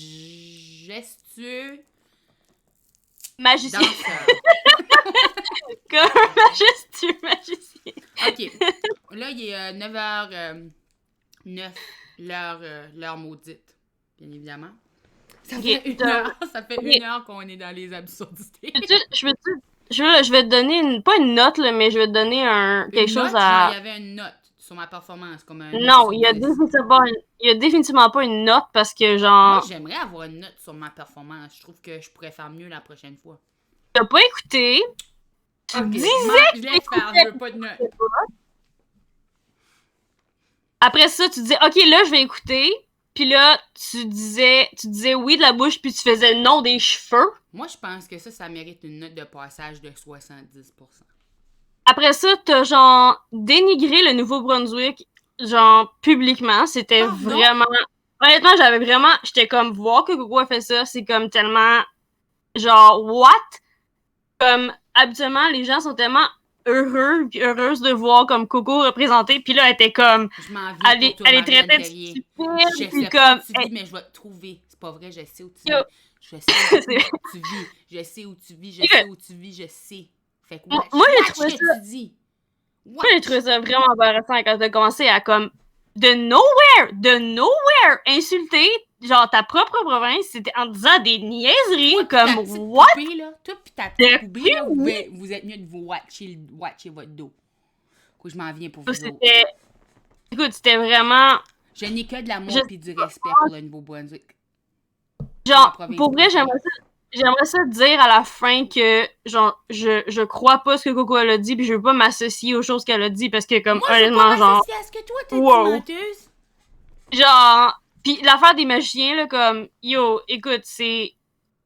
magicien. danseur. Comme un majestueux magicien. OK. Là, il est 9h09, l'heure maudite, bien évidemment. Ça fait une heure qu'on est dans les absurdités. Je vais te donner pas une note, là, mais je vais te donner quelque chose à... Il y avait une note sur ma performance. Comme un non, il y a définitivement pas une note parce que genre... Moi, j'aimerais avoir une note sur ma performance. Je trouve que je pourrais faire mieux la prochaine fois. T'as pas écouté. Tu disais je laisse faire, je veux pas de note. Après ça, tu disais, OK, là, je vais écouter. Puis là, tu disais oui de la bouche, puis tu faisais non des cheveux. Moi, je pense que ça mérite une note de passage de 70%. Après ça, t'as genre dénigré le Nouveau-Brunswick, genre publiquement. C'était vraiment... Honnêtement, j'étais comme, voir que Coco a fait ça, c'est comme tellement... Genre, what? Comme, habituellement, les gens sont tellement heureuses de voir comme Coco représentée, puis là, elle était comme... Je m'en viens pour toi, Marianne Terrier. Je sais pas où tu vis, mais je vais te trouver. C'est pas vrai, je sais où tu vis. Je sais où tu vis. Je sais où tu vis. Je sais où tu vis. Je sais. Fait que moi, j'ai trouvé ça... Moi, j'ai trouvé ça vraiment embarrassant quand t'as commencé à comme... De nowhere, insulter genre ta propre province, c'était en disant des niaiseries comme what? Poupée, là, toi pis ta petite poupée, là, vous êtes mieux de vous watcher votre dos. Je m'en viens pour vous autres. Écoute, c'était vraiment... Je n'ai que de l'amour et du respect pour le Nouveau-Brunswick. Genre, pour vrai, j'aimerais ça dire à la fin que, genre, je crois pas ce que Coco elle a dit, puis je veux pas m'associer aux choses qu'elle a dit, parce que, comme, moi, honnêtement, genre... à ce que toi, t'as dit, menteuse. Genre... Puis l'affaire des magiciens, là, comme, yo, écoute, c'est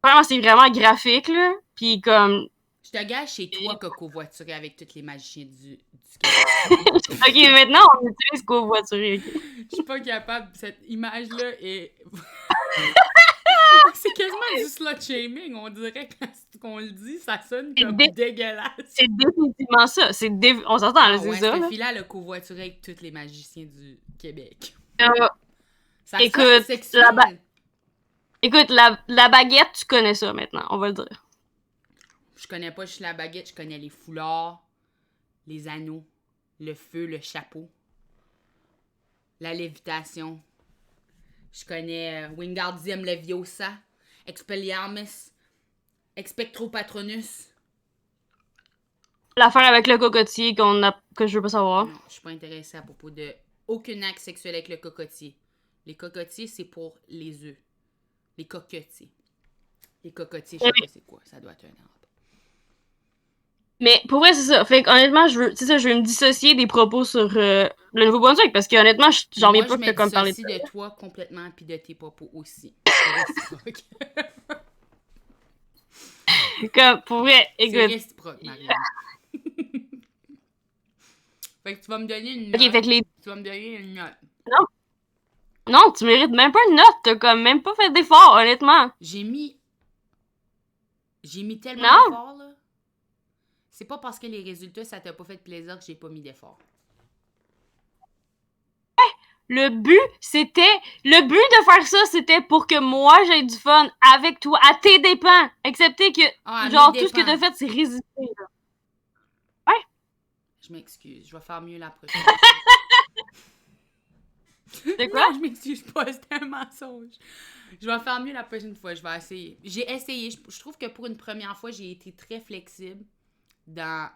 vraiment graphique, là, puis comme... Je te gage chez toi, covoituré avec tous les magiciens du Québec. OK, maintenant, on utilise covoituré, OK? Je suis pas capable, cette image-là est... c'est quasiment du slut-shaming, on dirait quand qu'on le dit, ça sonne comme dégueulasse. C'est définitivement ça, on s'entend, là, c'est ça. C'est filant le covoituré avec tous les magiciens du Québec. Ça écoute, la baguette, tu connais ça maintenant, on va le dire. Je connais pas juste la baguette, je connais les foulards, les anneaux, le feu, le chapeau, la lévitation. Je connais Wingardium Leviosa, Expelliarmus, Expectro Patronus. L'affaire avec le cocotier que je veux pas savoir. Non, je suis pas intéressée à propos de aucun acte sexuel avec le cocotier. Les cocotiers, c'est pour les œufs. Les cocotiers. Les cocotiers, je sais pas c'est quoi. Ça doit être un arbre. Mais pour vrai, c'est ça. Fait honnêtement, je veux me dissocier des propos sur le Nouveau-Brunswick parce que honnêtement, j'en Moi, viens je pas que me t'as comme parlé de dissocie de toi complètement puis de tes propos aussi. C'est réciproque. ça. Comme, pour vrai, C'est écoute. réciproque, Marianne. Fait que tu vas me donner une Ok, note. fait que les. Tu vas me donner une note. Non, non, tu mérites même pas une note. T'as comme même pas fait d'effort, honnêtement. J'ai mis tellement Non. d'efforts, là. C'est pas parce que les résultats, ça t'a pas fait plaisir que j'ai pas mis d'efforts. Le but de faire ça, c'était pour que moi j'aie du fun avec toi, à tes dépens. Excepté que, Ah, genre, mes tout ce que dépens. t'as fait, c'est résister. Là. Ouais. Je m'excuse. Je vais faire mieux la prochaine De quoi? Non, je m'excuse pas. C'était un mensonge. Je vais faire mieux la prochaine fois. Je vais essayer. J'ai essayé. Je trouve que pour une première fois, j'ai été très flexible dans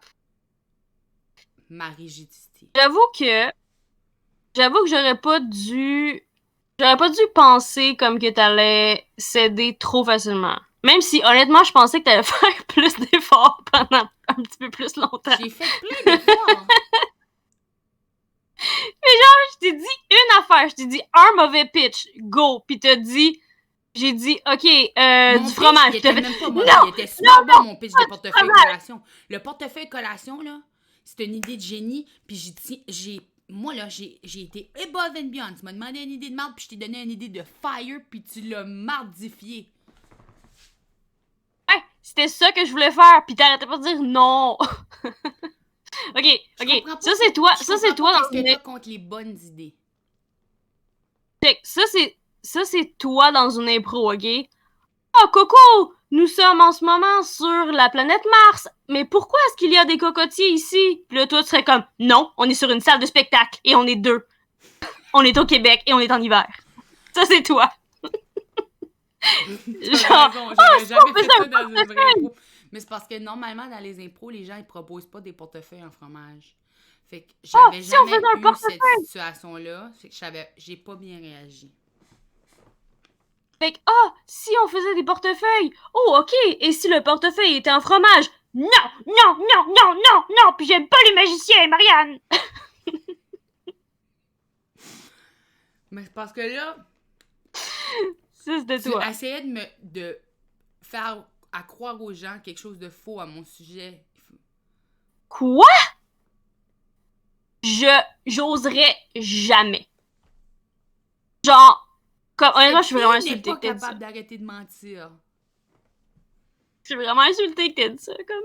ma rigidité. J'avoue que j'aurais pas dû penser comme que t'allais céder trop facilement. Même si, honnêtement, je pensais que t'allais faire plus d'efforts pendant un petit peu plus longtemps. J'ai fait plein d'efforts. Mais genre, je t'ai dit une affaire. Je t'ai dit un mauvais pitch. Go. Puis j'ai dit, OK, Mon du pitch, fromage. il était même pas mauvais. Non! Il était super bon, mon pitch de portefeuille fromage! collation. Le portefeuille collation, là, c'est une idée de génie. Puis moi, là, j'ai été above and beyond. Tu m'as demandé une idée de marde, puis je t'ai donné une idée de fire, puis tu l'as mardifié. Ouais, c'était ça que je voulais faire. Puis t'arrêtais pas de dire non. OK. Ça, c'est toi. Ça, c'est toi dans qu'est-ce que une. t'as contre les bonnes idées. Ça, c'est toi dans une impro, OK? Oh, Coco! Nous sommes en ce moment sur la planète Mars. Mais pourquoi est-ce qu'il y a des cocotiers ici? Puis là, toi, tu serais comme, non, on est sur une salle de spectacle et on est deux. On est au Québec et on est en hiver. Ça, c'est toi. T'as raison, j'aurais jamais fait ça dans une vraie impro. Mais c'est parce que normalement, dans les impros, les gens, ils proposent pas des portefeuilles en fromage. Fait que j'avais jamais eu cette situation-là. Fait que j'ai pas bien réagi. Fait que, si on faisait des portefeuilles. Oh, OK. Et si le portefeuille était en fromage? Non, non, non, non, non, non. Puis j'aime pas les magiciens, Marianne. Mais c'est parce que là, ça, c'était tu toi. essayais de faire à croire aux gens quelque chose de faux à mon sujet. Quoi? J'oserais jamais. Genre, comme, honnêtement, je suis vraiment insultée pas que t'aies dit ça. capable d'arrêter de mentir. Je suis vraiment insultée que t'aies dit ça, comme.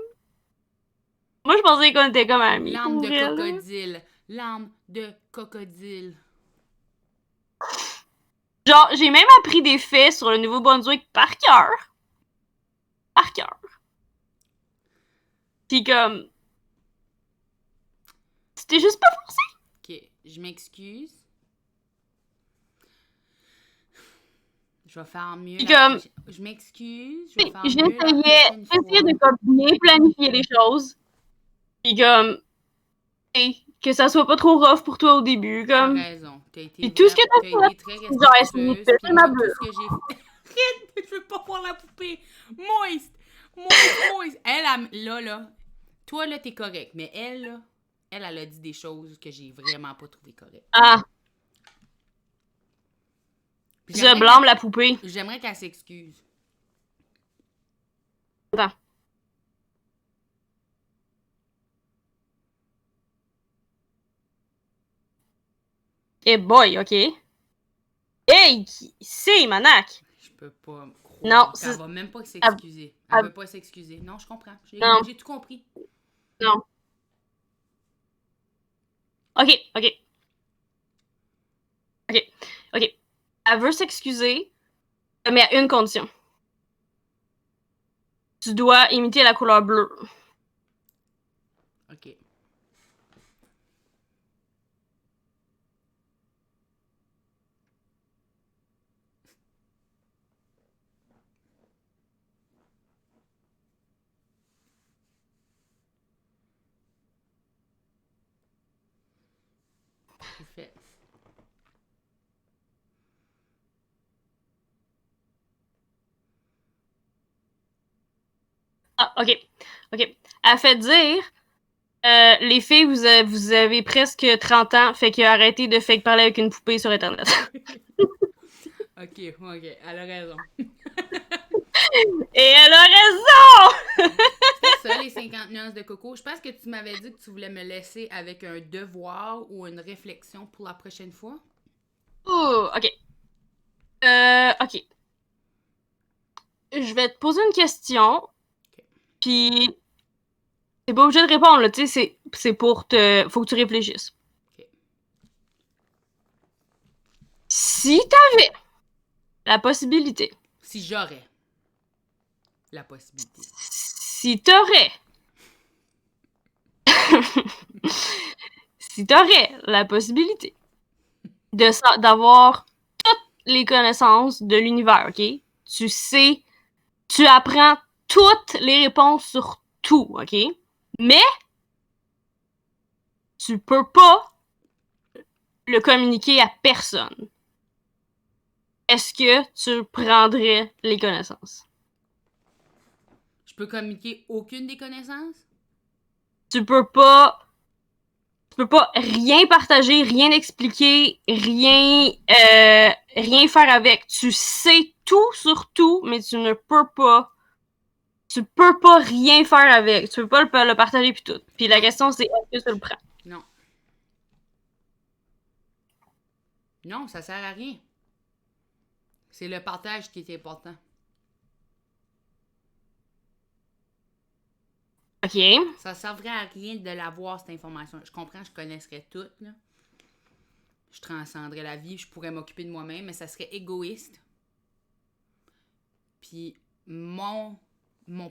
Moi, je pensais qu'on était comme amis. Larme de vrai, crocodile. Larme de crocodile. Genre, j'ai même appris des faits sur le Nouveau-Brunswick par cœur. Par cœur. Pis comme. C'était juste pas forcé. Ok, je m'excuse. Je vais faire mieux. Je m'excuse. Je vais faire mieux la prochaine fois. J'essayais de comme bien planifier les choses. Pis comme. Que ça soit pas trop rough pour toi au début. Comme. T'as raison. T'as été tout ce que t'as été très respectueuse. Puis moi, tout ce que j'ai fait. Arrête! Je veux pas voir la poupée. Moist! Moist! Là. Toi, là, t'es correct. Mais elle, là, elle a dit des choses que j'ai vraiment pas trouvées correctes. Ah! Je blâme la poupée. J'aimerais qu'elle s'excuse. Attends. Eh boy, OK. Hey! C'est Manac! Je peux pas croire. Non, elle va même pas s'excuser. Elle veut pas s'excuser. Non, je comprends. J'ai tout compris. Non. OK. Elle veut s'excuser, mais à une condition. Tu dois imiter la couleur bleue. OK. Parfait. Ah, ok. Ok. Elle fait dire les filles, vous avez presque 30 ans, fait que arrêtez de fake parler avec une poupée sur Internet. Ok, elle a raison. Et elle a raison! C'était ça, les 50 nuances de coco. Je pense que tu m'avais dit que tu voulais me laisser avec un devoir ou une réflexion pour la prochaine fois. Oh, ok. Ok. Je vais te poser une question, Ok. puis t'es pas obligé de répondre, là, tu sais, c'est pour te... Faut que tu réfléchisses. Ok. Si t'avais la possibilité, Si j'aurais la possibilité. si t'aurais... si t'aurais la possibilité d'avoir toutes les connaissances de l'univers, ok? Tu sais, tu apprends toutes les réponses sur tout, ok? Mais tu peux pas le communiquer à personne. Est-ce que tu prendrais les connaissances? Je peux communiquer aucune des connaissances? Tu peux pas rien partager, rien expliquer, rien faire avec. Tu sais tout sur tout, mais tu peux pas rien faire avec. Tu peux pas le partager puis tout. Puis la Non. question c'est est-ce que tu le prends? Non. Non, ça sert à rien. C'est le partage qui est important. Ok. Ça servirait à rien de l'avoir, cette information. Je comprends, je connaisserais tout, là. Je transcenderais la vie, je pourrais m'occuper de moi-même, mais ça serait égoïste. Puis mon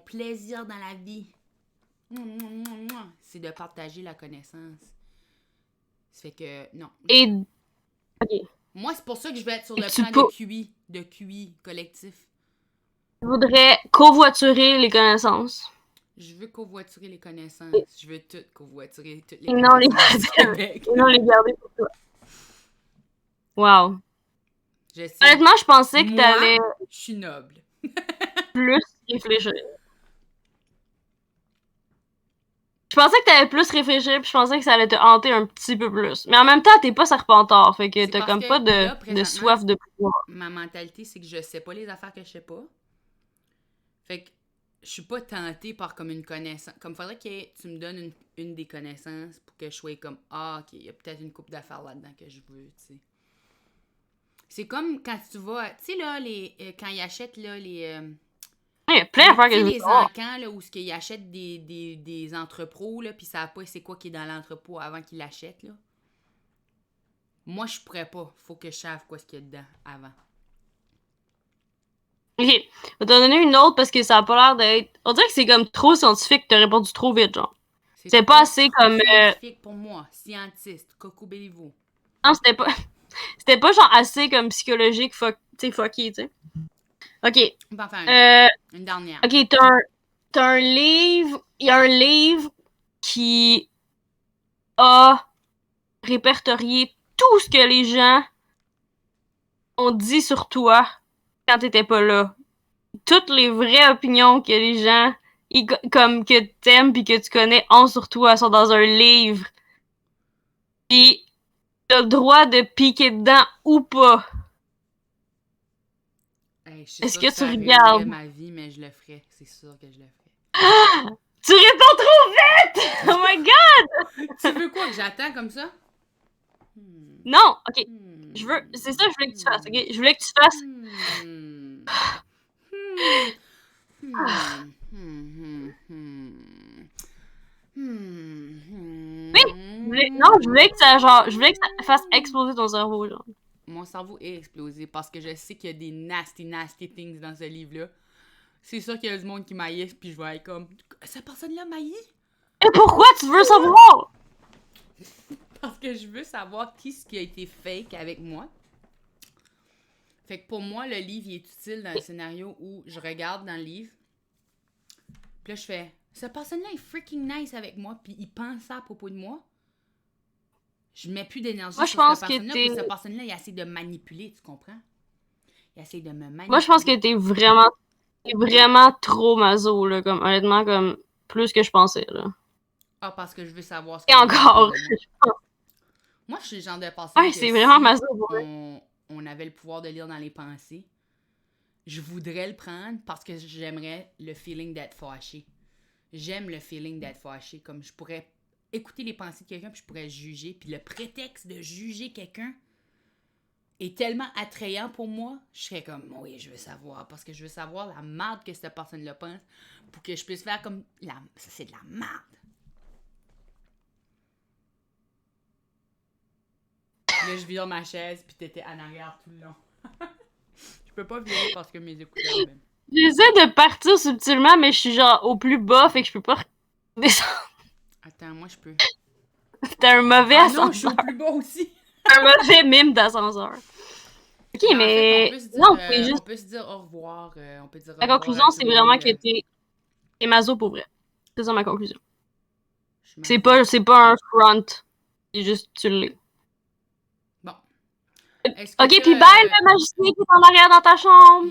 plaisir dans la vie, c'est de partager la connaissance. Ça fait que, non. Et ok. Moi, c'est pour ça que je vais être sur Et le tu plan peux, de QI collectif. tu voudrais covoiturer les connaissances. Je veux covoiturer les connaissances. Je veux tout covoiturer, toutes les Et non les connaissances du Québec. et non les garder pour toi. Wow. Je sais. Honnêtement, je pensais que Moi, t'allais je suis noble. plus réfléchir. Je pensais que t'allais plus réfléchir, puis je pensais que ça allait te hanter un petit peu plus. Mais en même temps, t'es pas Serpentard, fait que C'est t'as parce comme que pas là, de présentement, soif de pouvoir. ma mentalité, c'est que je sais pas les affaires que je sais pas. Fait que je suis pas tentée par comme une connaissance. Comme faudrait que tu me donnes une des connaissances pour que je sois comme ah, ok, il y a peut-être une couple d'affaires là-dedans que je veux, tu sais. C'est comme quand tu vas, tu sais, là, quand ils achètent, là, Il y a plein d'affaires que tu sais, je veux les savoir. encans, là, où ils achètent des entrepôts, là, puis ils savent pas c'est quoi qui est dans l'entrepôt avant qu'ils l'achètent, là. Moi, je pourrais pas. Faut que je sache quoi ce qu'il y a dedans avant. Ok, je vais t'en donner une autre parce que ça a pas l'air d'être... On dirait que c'est comme trop scientifique, t'as répondu trop vite, genre. C'est C'est pas trop, assez trop comme... scientifique pour moi. Scientiste, Coco Bellivo. Non, c'était pas... C'était pas genre assez comme psychologique, tu sais, fucky, tu sais. Ok. On va en faire Euh, une dernière. ok, t'as un livre... Il y a un livre qui a répertorié tout ce que les gens ont dit sur toi quand t'étais pas là. Toutes les vraies opinions que les gens, comme que t'aimes puis que tu connais, ont sur toi sont dans un livre. Pis t'as le droit de piquer dedans ou pas. Hey, je suis Est-ce sûre que que tu ça ruinerait regardes? ma vie, mais je le ferais. C'est sûr que je le ferais. Tu réponds trop vite! Oh my god! Tu veux quoi que j'attends comme ça? Non, ok. Hmm. C'est ça que je voulais que tu fasses, ok? Je voulais que tu fasses. Hmm. Hmm. Hmm. Hmm. Hmm. Oui! Non, je voulais que ça, genre, je voulais que ça fasse Hmm. exploser ton cerveau, genre. Mon cerveau est explosé parce que je sais qu'il y a des nasty, nasty things dans ce livre-là. C'est sûr qu'il y a du monde qui m'haïsse, puis je vais être comme cette personne-là m'haït Et pourquoi tu veux savoir? parce que je veux savoir qui ce qui a été fake avec moi. Fait que pour moi, le livre il est utile dans un scénario où je regarde dans le livre, puis là je fais cette personne-là est freaking nice avec moi, puis il pense ça à propos de moi. Je mets plus d'énergie Moi, je sur pense cette que personne-là, puis cette personne-là, il essaie de manipuler, tu comprends? Il essaie de me manipuler. Moi, je pense que t'es vraiment trop maso, là, comme, honnêtement, comme, plus que je pensais, là. Ah, parce que je veux savoir ce Et que les gens encore, pensent de moi. Moi, je suis le genre de personne ouais, que c'est vraiment si maso, ouais. on avait le pouvoir de lire dans les pensées, je voudrais le prendre parce que j'aimerais le feeling d'être fâché. J'aime le feeling d'être fâché. Comme je pourrais écouter les pensées de quelqu'un puis je pourrais juger. Puis le prétexte de juger quelqu'un est tellement attrayant pour moi, je serais comme, oui, je veux savoir. Parce que je veux savoir la merde que cette personne-là pense pour que je puisse faire comme, ça c'est de la merde. Là, je vire ma chaise puis t'étais en arrière tout le long. Je peux pas virer parce que mes écouteurs, même. J'essaie de partir subtilement, mais je suis genre au plus bas, fait que je peux pas descendre. Attends, moi je peux. C'était un mauvais Ah ascenseur. non, je suis au plus bas aussi. Un mauvais mime d'ascenseur. Ok, Mais en mais... fait, on peut se dire, non, c'est on juste... peut se dire au revoir. On peut dire au La revoir conclusion, à tout c'est le vraiment monde. que t'es maso pour vrai. C'est ça ma conclusion. Je C'est m'en pas un front. C'est juste tu l'es. Bon. Est-ce que Ok, t'as, puis bye le magicien qui est en arrière dans ta chambre.